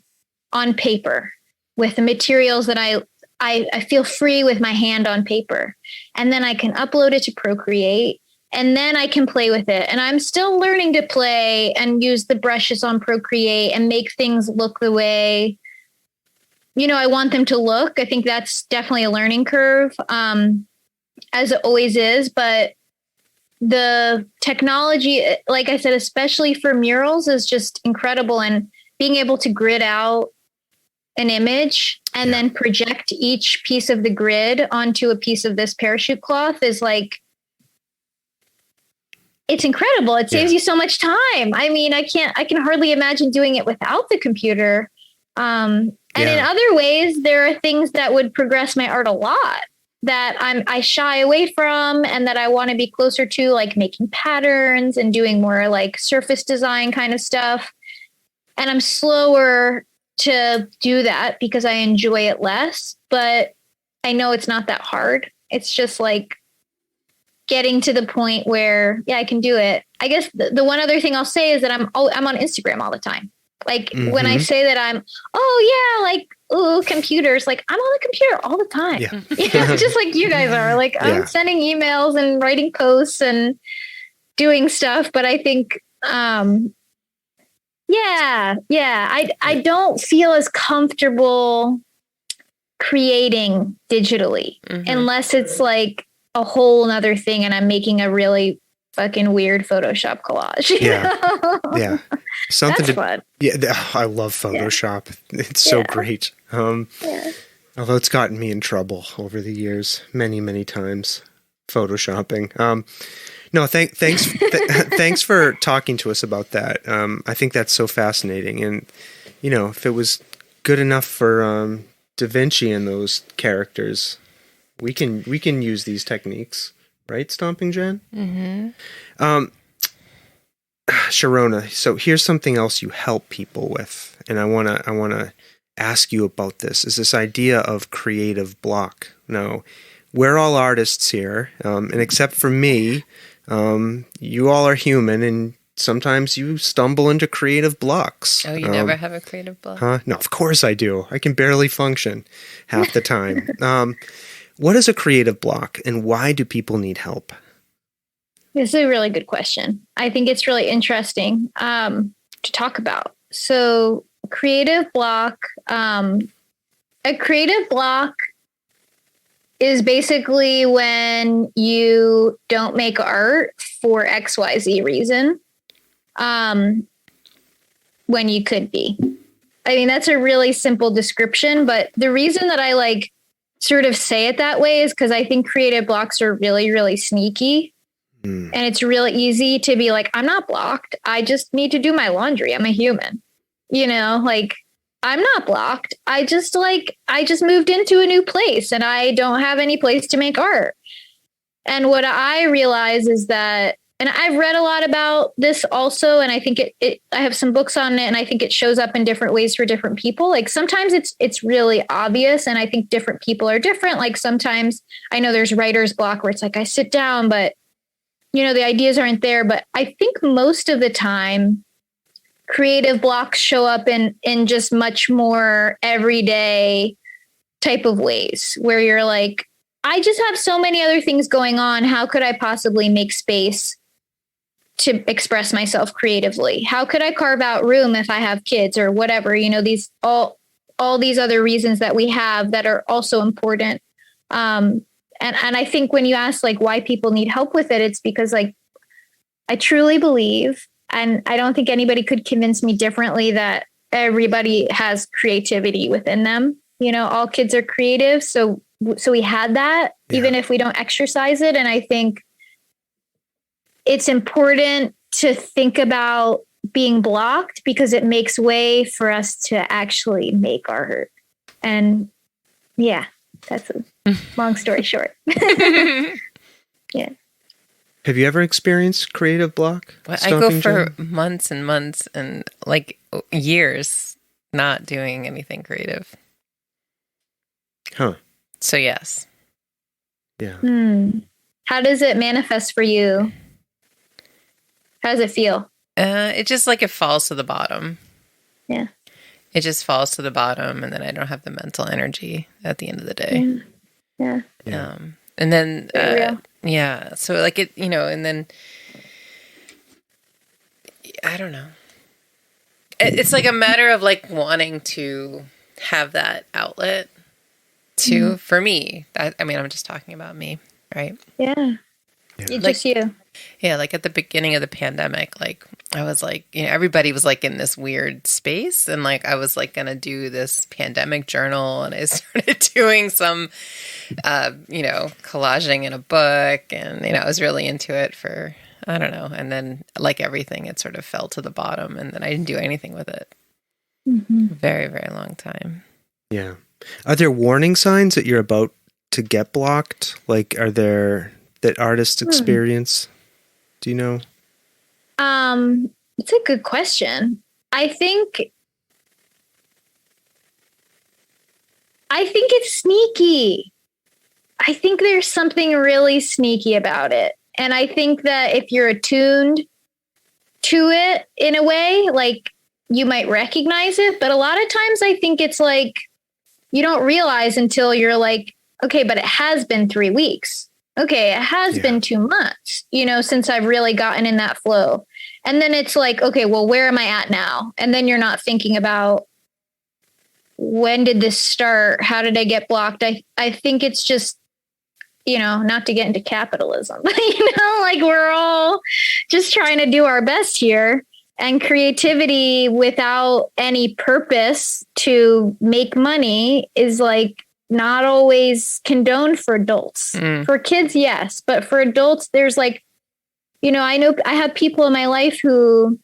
on paper with the materials that I feel free with my hand on paper. And then I can upload it to Procreate and then I can play with it. And I'm still learning to play and use the brushes on Procreate and make things look the way, I want them to look. I think that's definitely a learning curve, as it always is. But the technology, like I said, especially for murals, is just incredible. And being able to grid out an image and then project each piece of the grid onto a piece of this parachute cloth is like, it's incredible. It saves you so much time. I mean, I can hardly imagine doing it without the computer. And in other ways, there are things that would progress my art a lot that I shy away from and that I want to be closer to, like making patterns and doing more like surface design kind of stuff. And I'm slower to do that because I enjoy it less, but I know it's not that hard. It's just like getting to the point where, I can do it. I guess the one other thing I'll say is that I'm on Instagram all the time. Like when I say that I'm, computers, like I'm on the computer all the time. Yeah. Just like you guys are. Like I'm sending emails and writing posts and doing stuff. But I think, I don't feel as comfortable creating digitally unless it's like a whole nother thing and I'm making a really fucking weird Photoshop collage. Something That's fun. I love Photoshop. It's so great. Although it's gotten me in trouble over the years, many times, photoshopping. No, thanks for talking to us about that. I think that's so fascinating. And, if it was good enough for Da Vinci and those characters, we can use these techniques, right, Stomping Jen? Sharona, so here's something else you help people with, and I wanna ask you about this. Is this idea of creative block? Now, we're all artists here, and except for me, you all are human, and sometimes you stumble into creative blocks. Oh, you never have a creative block? No, of course I do. I can barely function half the time. What is a creative block, and why do people need help? This is a really good question. I think it's really interesting to talk about. So a creative block is basically when you don't make art for XYZ reason, when you could be. I mean, that's a really simple description, but the reason that I sort of say it that way is because I think creative blocks are really, really sneaky. And it's really easy to be like, I'm not blocked. I just need to do my laundry. I'm a human, I'm not blocked. I just moved into a new place and I don't have any place to make art. And what I realize is that, and I've read a lot about this also, and I think I have some books on it, and I think it shows up in different ways for different people. Like sometimes it's really obvious, and I think different people are different. Like sometimes I know there's writer's block where it's like I sit down, but the ideas aren't there. But I think most of the time, creative blocks show up in just much more everyday type of ways where you're like, I just have so many other things going on. How could I possibly make space to express myself creatively? How could I carve out room if I have kids or whatever? These all these other reasons that we have that are also important. And I think when you ask why people need help with it, it's because I truly believe, and I don't think anybody could convince me differently, that everybody has creativity within them. All kids are creative. So we had that, even if we don't exercise it. And I think it's important to think about being blocked because it makes way for us to actually make art. And yeah, that's a long story short. Yeah. Have you ever experienced creative block? Well, I go for months and months and like years not doing anything creative. Huh. So yes. Yeah. How does it manifest for you? How does it feel? It just like it falls to the bottom. Yeah. It just falls to the bottom, and then I don't have the mental energy at the end of the day. Yeah. And then, yeah. So like it, and then I don't know. It's like a matter of like wanting to have that outlet too, for me. I'm just talking about me, right? Yeah. It's just you. Yeah, like at the beginning of the pandemic, like I was like, everybody was like in this weird space, and like I was like gonna do this pandemic journal, and I started doing some, collaging in a book, and I was really into it for I don't know, and then like everything, it sort of fell to the bottom, and then I didn't do anything with it. Very, very long time. Yeah. Are there warning signs that you're about to get blocked? Like, are there that artists experience? Do you know? It's a good question. I think it's sneaky. I think there's something really sneaky about it. And I think that if you're attuned to it in a way, like you might recognize it. But a lot of times I think it's like you don't realize until you're like, okay, but it has been 3 weeks. Okay, it has been 2 months, since I've really gotten in that flow. And then it's like, okay, well, where am I at now? And then you're not thinking about when did this start? How did I get blocked? I think it's just, not to get into capitalism, like we're all just trying to do our best here. And creativity without any purpose to make money is like not always condoned for adults. For kids, yes. But for adults, there's like, I know I have people in my life who,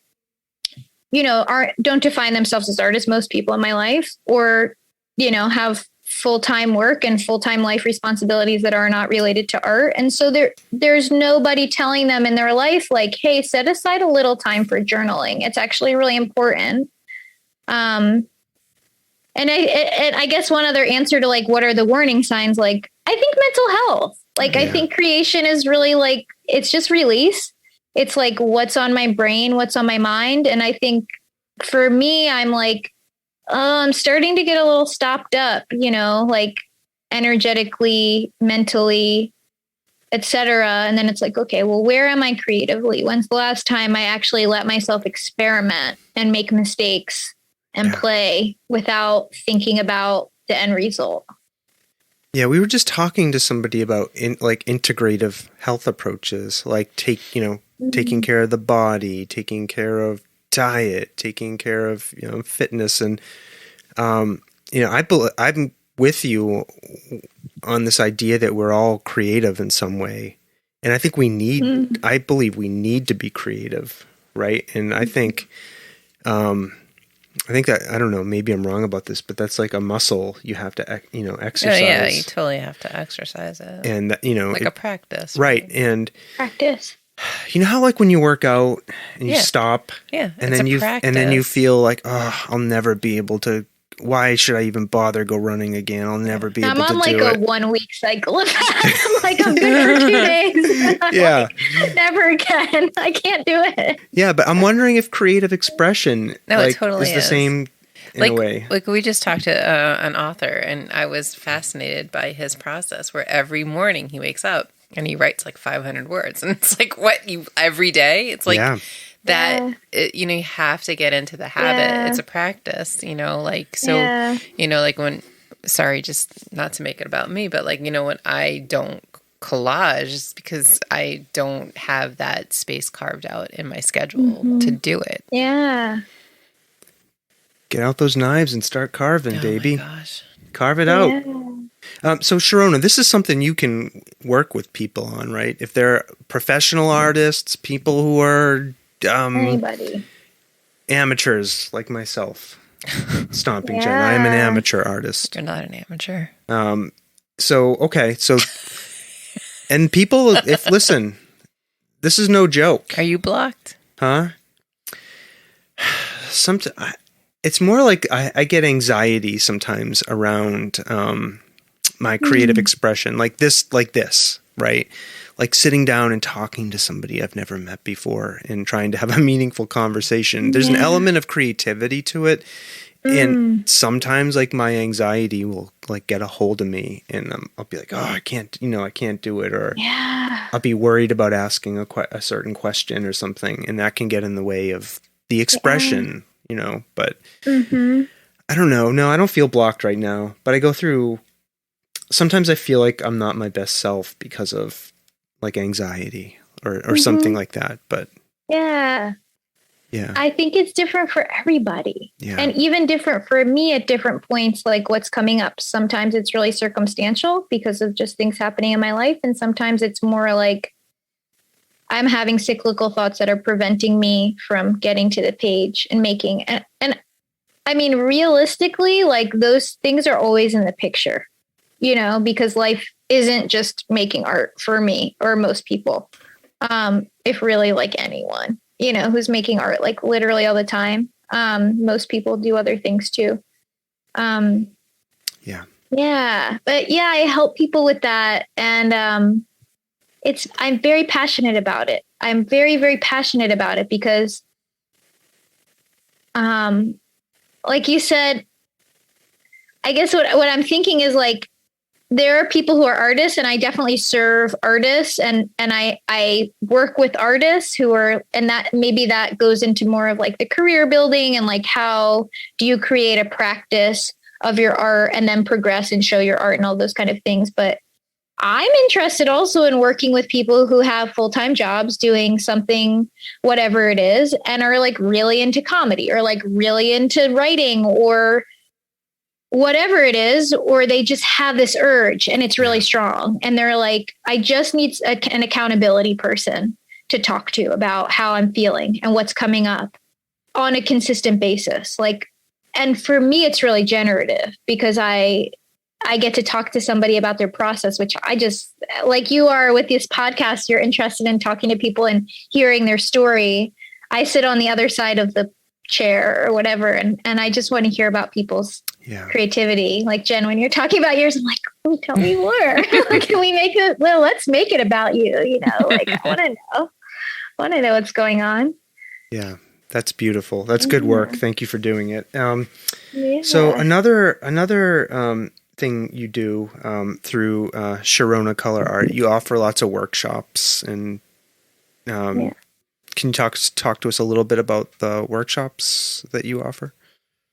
don't define themselves as artists, most people in my life, or, have full-time work and full-time life responsibilities that are not related to art. And so there's nobody telling them in their life, like, hey, set aside a little time for journaling. It's actually really important. And I guess one other answer to like, what are the warning signs? Like, I think mental health, like, I think creation is really like, it's just release. It's like, what's on my brain, what's on my mind. And I think for me, I'm like, I'm starting to get a little stopped up, like energetically, mentally, etc. And then it's like, okay, well, where am I creatively? When's the last time I actually let myself experiment and make mistakes and play without thinking about the end result? Yeah, we were just talking to somebody about integrative health approaches, like taking care of the body, taking care of diet, taking care of fitness, and I'm with you on this idea that we're all creative in some way, and I think I believe we need to be creative, right? And I think that, I don't know, maybe I'm wrong about this, but that's like a muscle you have to exercise. Yeah, you totally have to exercise it, and like a practice, right? And practice. You know how like when you work out and you stop, and then you feel like, oh, I'll never be able to. Why should I even bother go running again? I'll never be able to do it. I'm on like a 1 week cycle of that. I'm like, I'm good for 2 days. Yeah. Like, never again. I can't do it. Yeah, but I'm wondering if creative expression it totally is the same in a way. Like we just talked to an author, and I was fascinated by his process where every morning he wakes up and he writes like 500 words. And it's like, every day? It's like that, you have to get into the habit. Yeah. It's a practice, like when, sorry, just not to make it about me, but like, when I don't collage, it's because I don't have that space carved out in my schedule to do it. Yeah. get out those knives and start carving, baby. Oh my gosh. Carve it out. So Sharona, this is something you can work with people on, right? If they're professional artists, people who are anybody, amateurs like myself. Stomping Jen. I am an amateur artist. You're not an amateur. So and people, listen, this is no joke. Are you blocked? Huh? It's more like I get anxiety sometimes around my creative expression, like this, right? Like sitting down and talking to somebody I've never met before and trying to have a meaningful conversation. There's an element of creativity to it. And sometimes like my anxiety will like get a hold of me and I'll be like, oh, I can't do it. Or I'll be worried about asking a certain question or something. And that can get in the way of the expression, but I don't know. No, I don't feel blocked right now, but I go through, sometimes I feel like I'm not my best self because of like anxiety or something like that. But yeah, I think it's different for everybody. Yeah. And even different for me at different points, like what's coming up. Sometimes it's really circumstantial because of just things happening in my life. And sometimes it's more like I'm having cyclical thoughts that are preventing me from getting to the page and making. And I mean, realistically, like those things are always in the picture, because life isn't just making art for me or most people. If really like anyone, who's making art like literally all the time. Most people do other things too. But I help people with that. And I'm very passionate about it. I'm very, very passionate about it because, like you said, I guess what I'm thinking is like, there are people who are artists and I definitely serve artists and I work with artists who are, and that maybe that goes into more of like the career building and like, how do you create a practice of your art and then progress and show your art and all those kind of things. But I'm interested also in working with people who have full-time jobs doing something, whatever it is, and are like really into comedy or like really into writing or whatever it is, or they just have this urge and it's really strong. And they're like, I just need an accountability person to talk to about how I'm feeling and what's coming up on a consistent basis. Like, and for me, it's really generative because I get to talk to somebody about their process, which I just, like you are with this podcast, you're interested in talking to people and hearing their story. I sit on the other side of the chair or whatever. And I just want to hear about people's creativity. Like Jen, when you're talking about yours, I'm like, oh, tell me more. Can we make it? Well, let's make it about you. Like I want to know what's going on. Yeah, that's beautiful. That's good work. Thank you for doing it. So another thing you do through Sharona Color Art, you offer lots of workshops and can you talk to us a little bit about the workshops that you offer?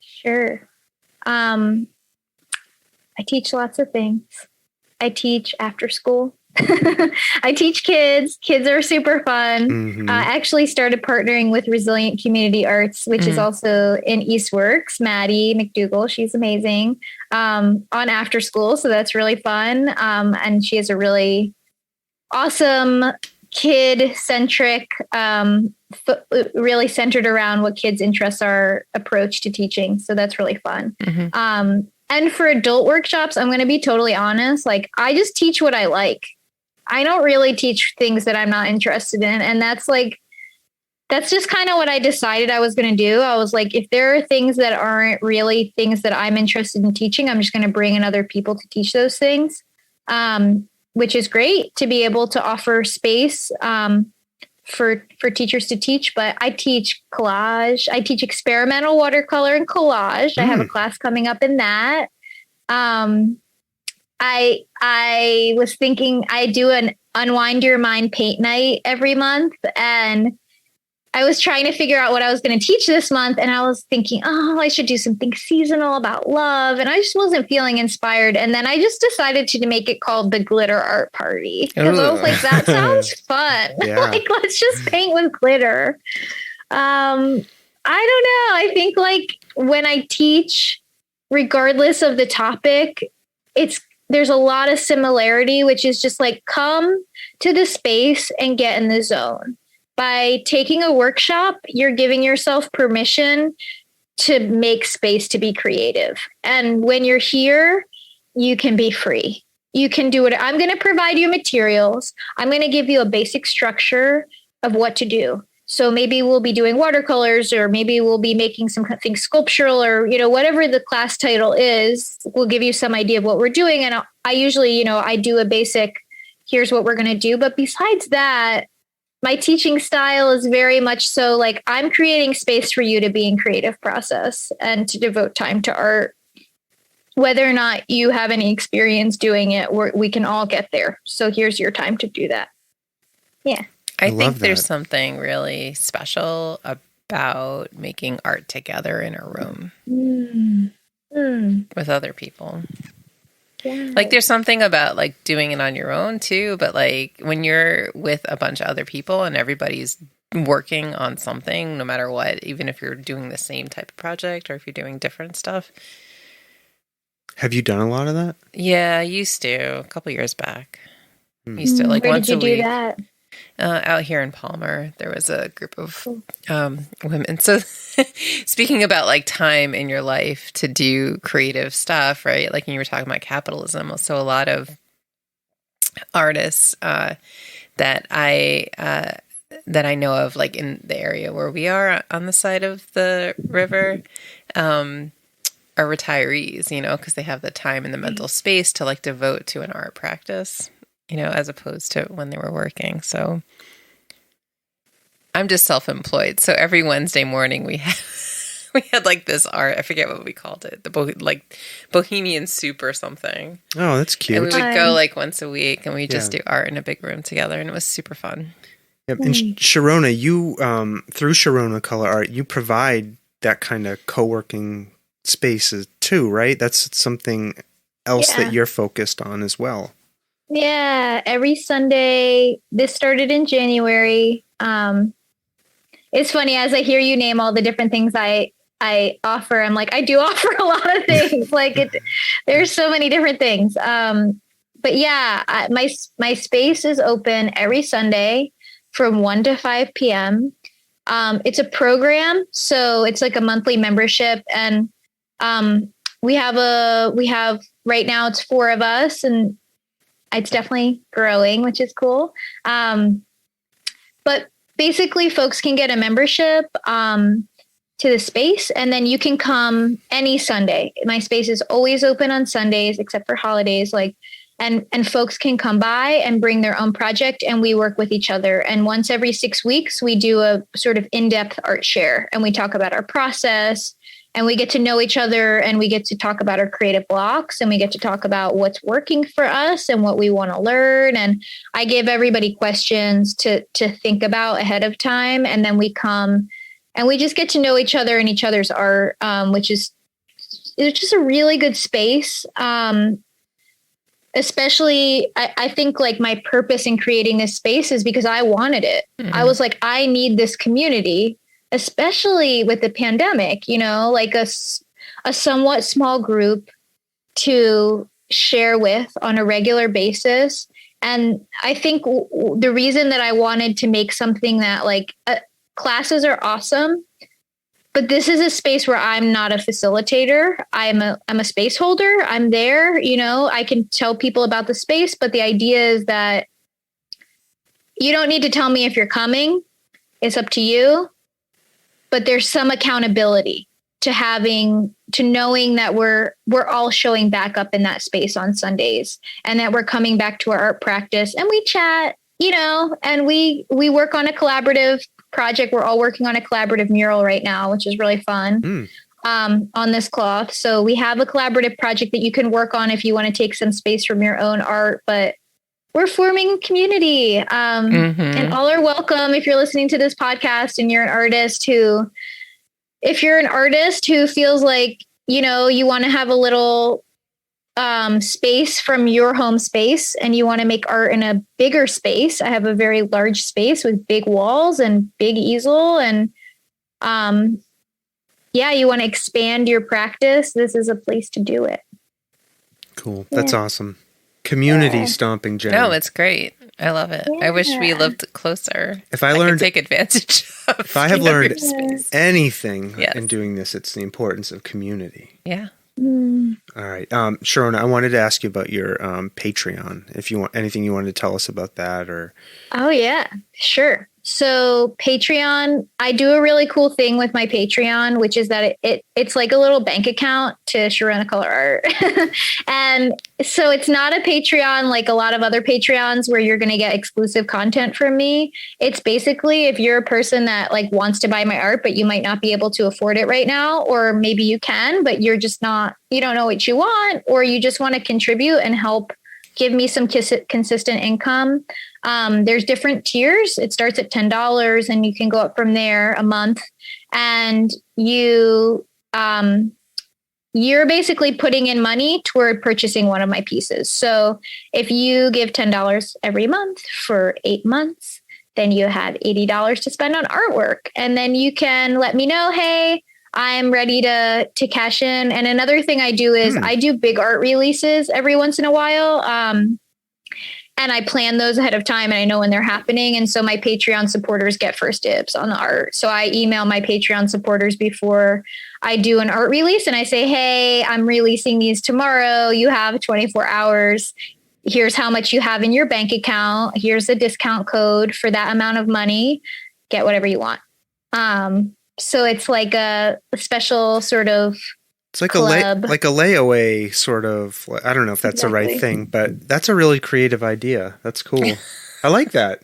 Sure. I teach lots of things. I teach after school. I teach kids. Kids are super fun. I actually started partnering with Resilient Community Arts, which is also in Eastworks. Maddie McDougall, she's amazing, on after school. So that's really fun. And she has a really awesome kid-centric, really centered around what kids' interests are, approach to teaching. So that's really fun. And for adult workshops, I'm going to be totally honest. Like, I just teach what I like. I don't really teach things that I'm not interested in. And that's just kind of what I decided I was going to do. I was like, if there are things that aren't really things that I'm interested in teaching, I'm just going to bring in other people to teach those things. Which is great to be able to offer space for teachers to teach. But I teach collage. I teach experimental watercolor and collage. I have a class coming up in that. I was thinking I do an Unwind Your Mind paint night every month. And I was trying to figure out what I was going to teach this month. And I was thinking, I should do something seasonal about love. And I just wasn't feeling inspired. And then I just decided to make it called the Glitter Art Party. Because I was like, that sounds fun. Like, let's just paint with glitter. I don't know. I think like when I teach, regardless of the topic, there's a lot of similarity, which is just like come to the space and get in the zone. By taking a workshop, you're giving yourself permission to make space to be creative. And when you're here, you can be free. You can do it. I'm going to provide you materials. I'm going to give you a basic structure of what to do. So maybe we'll be doing watercolors, or maybe we'll be making something sculptural, or, whatever the class title is, we'll give you some idea of what we're doing. And I usually, I do a basic, here's what we're going to do. But besides that, my teaching style is very much so like I'm creating space for you to be in creative process and to devote time to art. Whether or not you have any experience doing it, we can all get there. So here's your time to do that. Yeah. I think there's something really special about making art together in a room with other people. Yeah. Like there's something about like doing it on your own too, but like when you're with a bunch of other people and everybody's working on something, no matter what, even if you're doing the same type of project or if you're doing different stuff. Have you done a lot of that? Yeah, I used to a couple years back. Used to like Where once did you a week. do that? Out here in Palmer, there was a group of women. So speaking about like time in your life to do creative stuff, right? Like when you were talking about capitalism, so a lot of artists that I know of, like in the area where we are on the side of the river, are retirees, because they have the time and the mental space to like devote to an art practice. As opposed to when they were working. So I'm just self-employed. So every Wednesday morning we had like this art. I forget what we called it. Like Bohemian Soup or something. Oh, that's cute. And we would go like once a week and we just do art in a big room together. And it was super fun. Yep. And Sharona, you, through Sharona Color Art, you provide that kind of co-working spaces too, right? That's something else that you're focused on as well. Yeah, every Sunday. This started in January. It's funny, as I hear you name all the different things I offer, I'm like, I do offer a lot of things. There's so many different things. But yeah, my space is open every Sunday from 1 to 5 p.m. It's a program, so it's like a monthly membership, and we have right now it's 4 of us, and it's definitely growing, which is cool. But basically folks can get a membership to the space, and then you can come any Sunday. My space is always open on Sundays, except for holidays. And folks can come by and bring their own project, and we work with each other. And once every 6 weeks, we do a sort of in-depth art share, and we talk about our process, and we get to know each other, and we get to talk about our creative blocks, and we get to talk about what's working for us and what we want to learn. And I give everybody questions to think about ahead of time. And then we come and we just get to know each other and each other's art, which is just a really good space. Especially, I think like my purpose in creating this space is because I wanted it. Mm-hmm. I was like, I need this community, especially with the pandemic, like a somewhat small group to share with on a regular basis. And I think the reason that I wanted to make something that classes are awesome, but this is a space where I'm not a facilitator. I'm a space holder. I'm there, I can tell people about the space, but the idea is that you don't need to tell me if you're coming. It's up to you. But there's some accountability to knowing that we're all showing back up in that space on Sundays, and that we're coming back to our art practice, and we chat, and we work on a collaborative project. We're all working on a collaborative mural right now, which is really fun, on this cloth. So we have a collaborative project that you can work on if you want to take some space from your own art, but we're forming community, and all are welcome. If you're listening to this podcast and you're an artist who feels like, you want to have a little space from your home space and you want to make art in a bigger space. I have a very large space with big walls and big easel, and you want to expand your practice, this is a place to do it. Cool. That's awesome. Community stomping, Jen. No, it's great. I love it. Yeah. I wish we lived closer. If I learned, could take advantage of. If I have learned space. anything in doing this, it's the importance of community. Yeah. All right, Sharona, I wanted to ask you about your Patreon. If you want anything you wanted to tell us about that, or oh yeah, sure. So Patreon, I do a really cool thing with my Patreon, which is that it's like a little bank account to Sharona Color Art. And so it's not a Patreon like a lot of other Patreons where you're going to get exclusive content from me. It's basically if you're a person that like wants to buy my art, but you might not be able to afford it right now, or maybe you can, but you're just not, you don't know what you want, or you just want to contribute and help give me some consistent income. There's different tiers. It starts at $10 and you can go up from there a month. And you're basically putting in money toward purchasing one of my pieces. So if you give $10 every month for 8 months, then you have $80 to spend on artwork. And then you can let me know, hey, I'm ready to cash in. And another thing I do is I do big art releases every once in a while. And I plan those ahead of time and I know when they're happening. And so my Patreon supporters get first dibs on the art. So I email my Patreon supporters before I do an art release and I say, hey, I'm releasing these tomorrow. You have 24 hours. Here's how much you have in your bank account. Here's a discount code for that amount of money. Get whatever you want. So it's like a special sort of it's like club. like a layaway sort of. I don't know if that's the right thing, but that's a really creative idea. That's cool. I like that.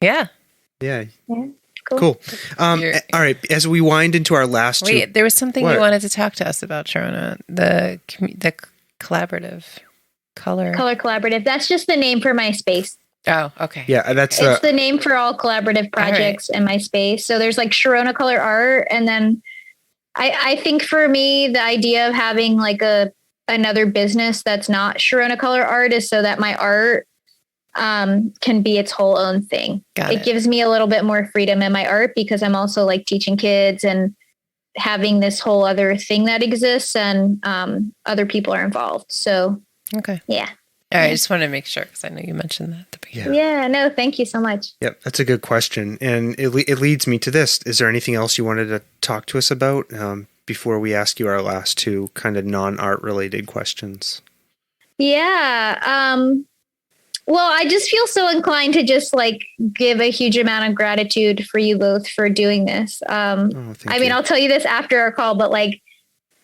Yeah. Yeah. Cool. All right. As we wind into our last there was something you wanted to talk to us about, Sharona. The collaborative color collaborative. That's just the name for my space. Oh, okay. Yeah, it's the name for all collaborative projects in my space. So there's like Sharona Color Art, and then I think for me the idea of having like another business that's not Sharona Color Art is so that my art can be its whole own thing. It gives me a little bit more freedom in my art because I'm also like teaching kids and having this whole other thing that exists, and other people are involved. So yeah. All right, I just wanted to make sure because I know you mentioned that at the beginning. Yeah, no, thank you so much. Yep, that's a good question. And it leads me to this. Is there anything else you wanted to talk to us about before we ask you our last two kind of non-art related questions? Yeah. Well, I just feel so inclined to just like give a huge amount of gratitude for you both for doing this. I mean, I'll tell you this after our call, but like,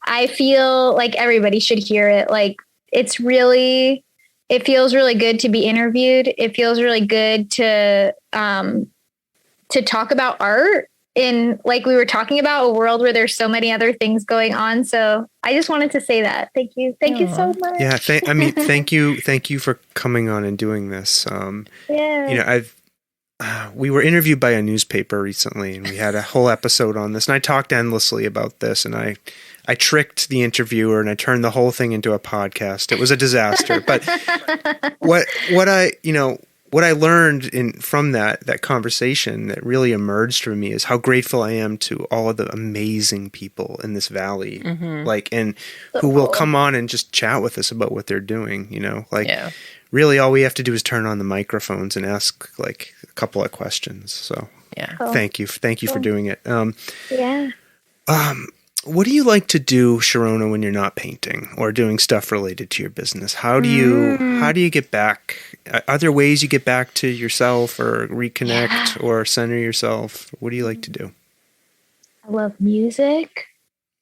I feel like everybody should hear it. Like, it feels really good to be interviewed. It feels really good to talk about art in, like we were talking about, a world where there's so many other things going on. So I just wanted to say that. Thank you. Thank you so much. Yeah. Thank you. Thank you for coming on and doing this. We were interviewed by a newspaper recently and we had a whole episode on this, and I talked endlessly about this, and I tricked the interviewer and I turned the whole thing into a podcast. It was a disaster. But what I learned from that conversation that really emerged for me is how grateful I am to all of the amazing people in this valley, who will come on and just chat with us about what they're doing, really all we have to do is turn on the microphones and ask like a couple of questions. So thank you for doing it. What do you like to do, Sharona, when you're not painting or doing stuff related to your business? How do you get back? Are there ways you get back to yourself or reconnect or center yourself? What do you like to do? I love music.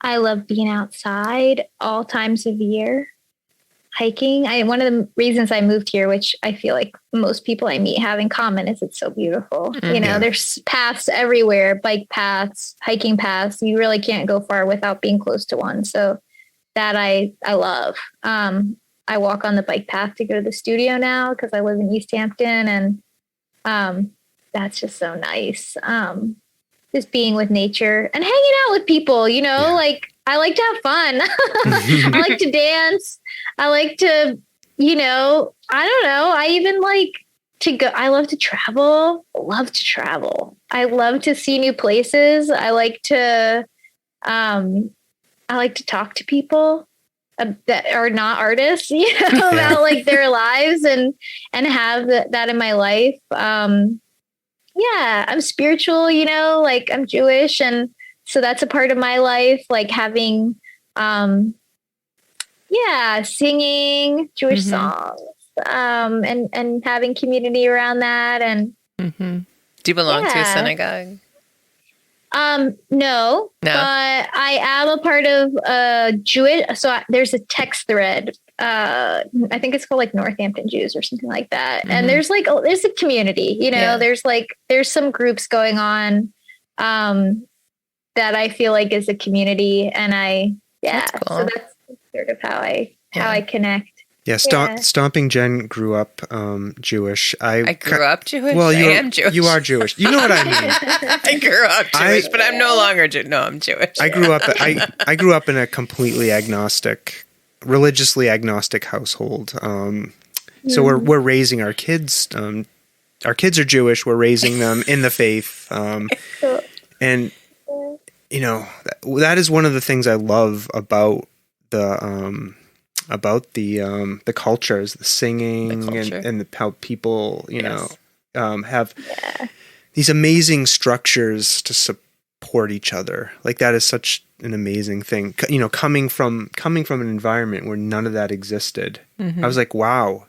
I love being outside all times of year. Hiking. One of the reasons I moved here, which I feel like most people I meet have in common, is it's so beautiful. Mm-hmm. There's paths everywhere, bike paths, hiking paths. You really can't go far without being close to one. So that I love. I walk on the bike path to go to the studio now because I live in East Hampton, and that's just so nice. Just being with nature and hanging out with people, like I like to have fun. I like to dance. I like to, I don't know. I even like to go. I love to travel. I love to see new places. I like to I like to talk to people that are not artists, about like their lives and have that in my life. I'm spiritual, like I'm Jewish. And so that's a part of my life, like having, singing Jewish songs, and having community around that. And do you belong to a synagogue? No, but I am a part of Jewish. So there's a text thread. I think it's called like Northampton Jews or something like that. And there's a community, there's some groups going on, that I feel like is a community. And that's cool. So that's sort of how I connect. Yeah, Stomping Jen grew up Jewish. I grew up Jewish? Well, I am Jewish. You are Jewish. You know what I mean. I grew up Jewish, but I'm no longer Jewish. No, I'm Jewish. I grew up in a completely religiously agnostic household. So we're raising our kids. Our kids are Jewish. We're raising them in the faith. And, that is one of the things I love about the cultures, the singing, and how people, have these amazing structures to support each other. Like that is such an amazing thing. Coming from an environment where none of that existed, I was like, wow,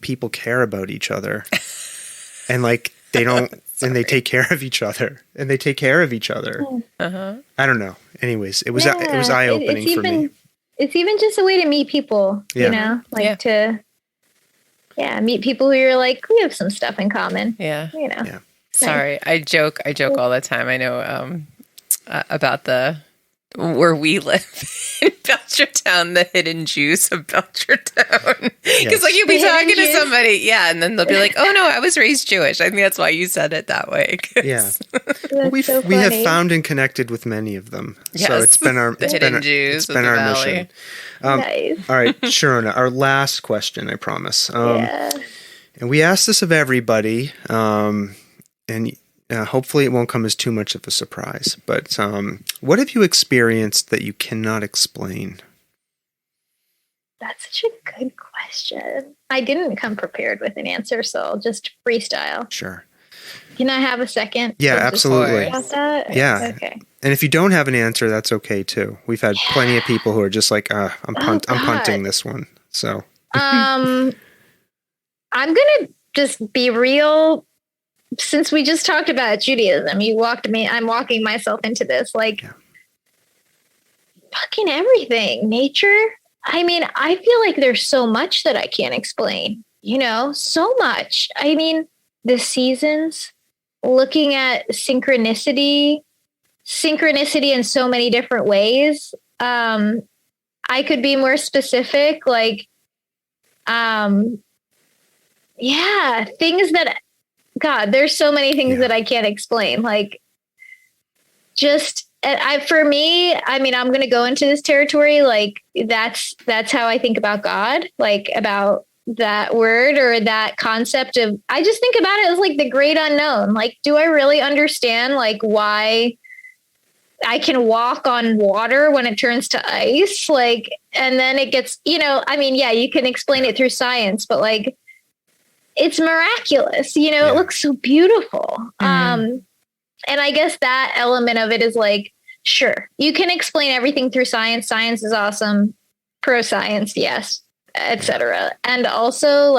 people care about each other, and like they don't, and they take care of each other, and they take care of each other. I don't know. Anyways, it was eye-opening for me. It's even just a way to meet people, to meet people who you're like, we have some stuff in common. Yeah. Sorry, I joke all the time. I know about where we live in Belchertown, the hidden Jews of Belchertown. Because you'll be talking to somebody, and then they'll be like, "Oh no, I was raised Jewish." I think that's why you said it that way. Yeah, we have found and connected with many of them. Yes. So it's been our Jews. It's been our mission. Nice. All right, Sharona, our last question, I promise. And we ask this of everybody, and hopefully it won't come as too much of a surprise. But what have you experienced that you cannot explain? That's such a good question. I didn't come prepared with an answer, so I'll just freestyle. Sure. Can I have a second? Yeah, absolutely. Yeah. Okay. And if you don't have an answer, that's okay too. We've had plenty of people who are just like, I'm punting this one. So. I'm gonna just be real. Since we just talked about Judaism, I'm walking myself into this, fucking everything. Nature. I mean, I feel like there's so much that I can't explain, so much. I mean, the seasons, looking at synchronicity in so many different ways. I could be more specific, things that, God, there's so many things that I can't explain. For me, I mean, I'm going to go into this territory. That's how I think about God, about that word or that concept of, I just think about it as the great unknown. Do I really understand why I can walk on water when it turns to ice? And then it gets, you can explain it through science, but it's miraculous, it looks so beautiful. And I guess that element of it is sure, you can explain everything through science. Science is awesome. Pro science, yes, etc. And also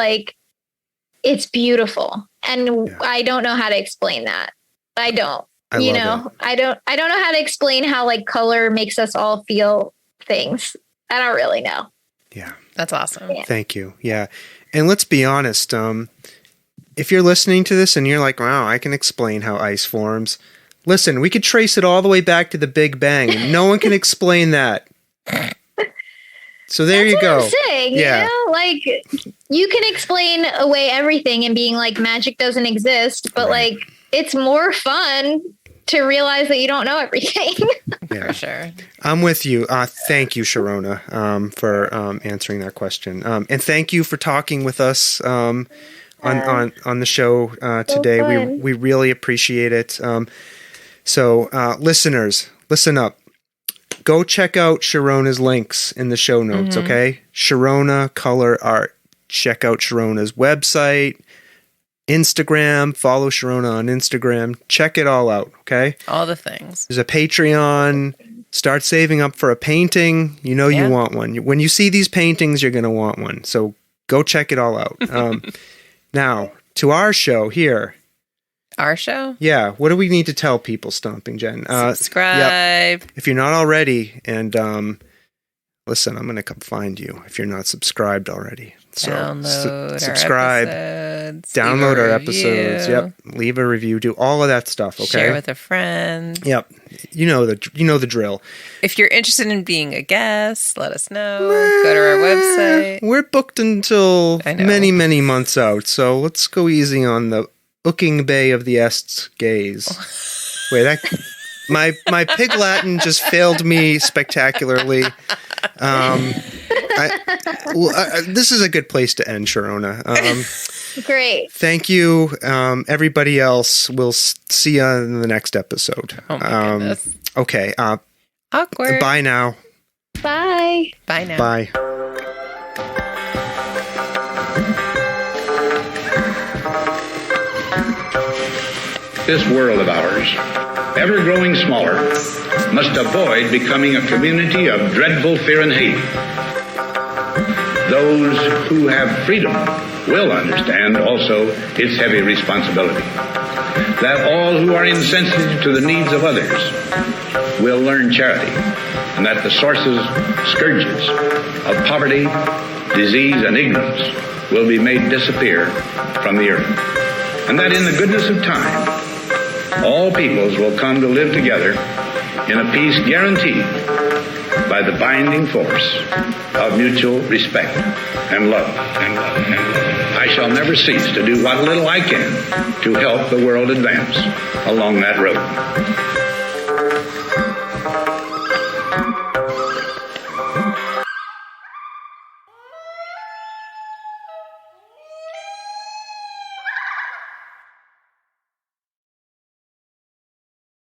it's beautiful. And I don't know how to explain that. I don't, I don't know how to explain how color makes us all feel things. I don't really know. Yeah. That's awesome. Yeah. Thank you. Yeah. And let's be honest, if you're listening to this and you're like, wow, I can explain how ice forms. Listen, we could trace it all the way back to the Big Bang, and no one can explain that. So there you go. That's what I'm saying, you can explain away everything and being magic doesn't exist, but it's more fun to realize that you don't know everything. Yeah. For sure. I'm with you. Thank you, Sharona, for answering that question. And thank you for talking with us on the show today. We really appreciate it. So listeners, listen up. go check out Sharona's links in the show notes, okay? Sharona Color Art. Check out Sharona's website, Instagram. Follow Sharona on Instagram. Check it all out, okay? All the things. There's a Patreon. Start saving up for a painting. You know you want one. When you see these paintings, you're going to want one. So go check it all out. Now, to our show here. Our show? Yeah. What do we need to tell people, Stomping Jen? Subscribe. Yep. If you're not already, and listen, I'm going to come find you if you're not subscribed already. So subscribe. Our episodes, download our episodes. Yep. Leave a review. Do all of that stuff. Okay. Share with a friend. Yep. You know the drill. If you're interested in being a guest, let us know. Go to our website. We're booked until many, many months out. So let's go easy on the Ooking Bay of the Est's gaze. Wait, my Pig Latin just failed me spectacularly. This is a good place to end, Sharona. Great. Thank you. Everybody else, we'll see you in the next episode. Oh my goodness. Okay. Awkward. Bye now. Bye. Bye now. Bye. This world of ours, ever growing smaller, must avoid becoming a community of dreadful fear and hate. Those who have freedom will understand also its heavy responsibility. That all who are insensitive to the needs of others will learn charity, and that the sources, scourges of poverty, disease, and ignorance will be made disappear from the earth. And that in the goodness of time, all peoples will come to live together in a peace guaranteed by the binding force of mutual respect and love. I shall never cease to do what little I can to help the world advance along that road.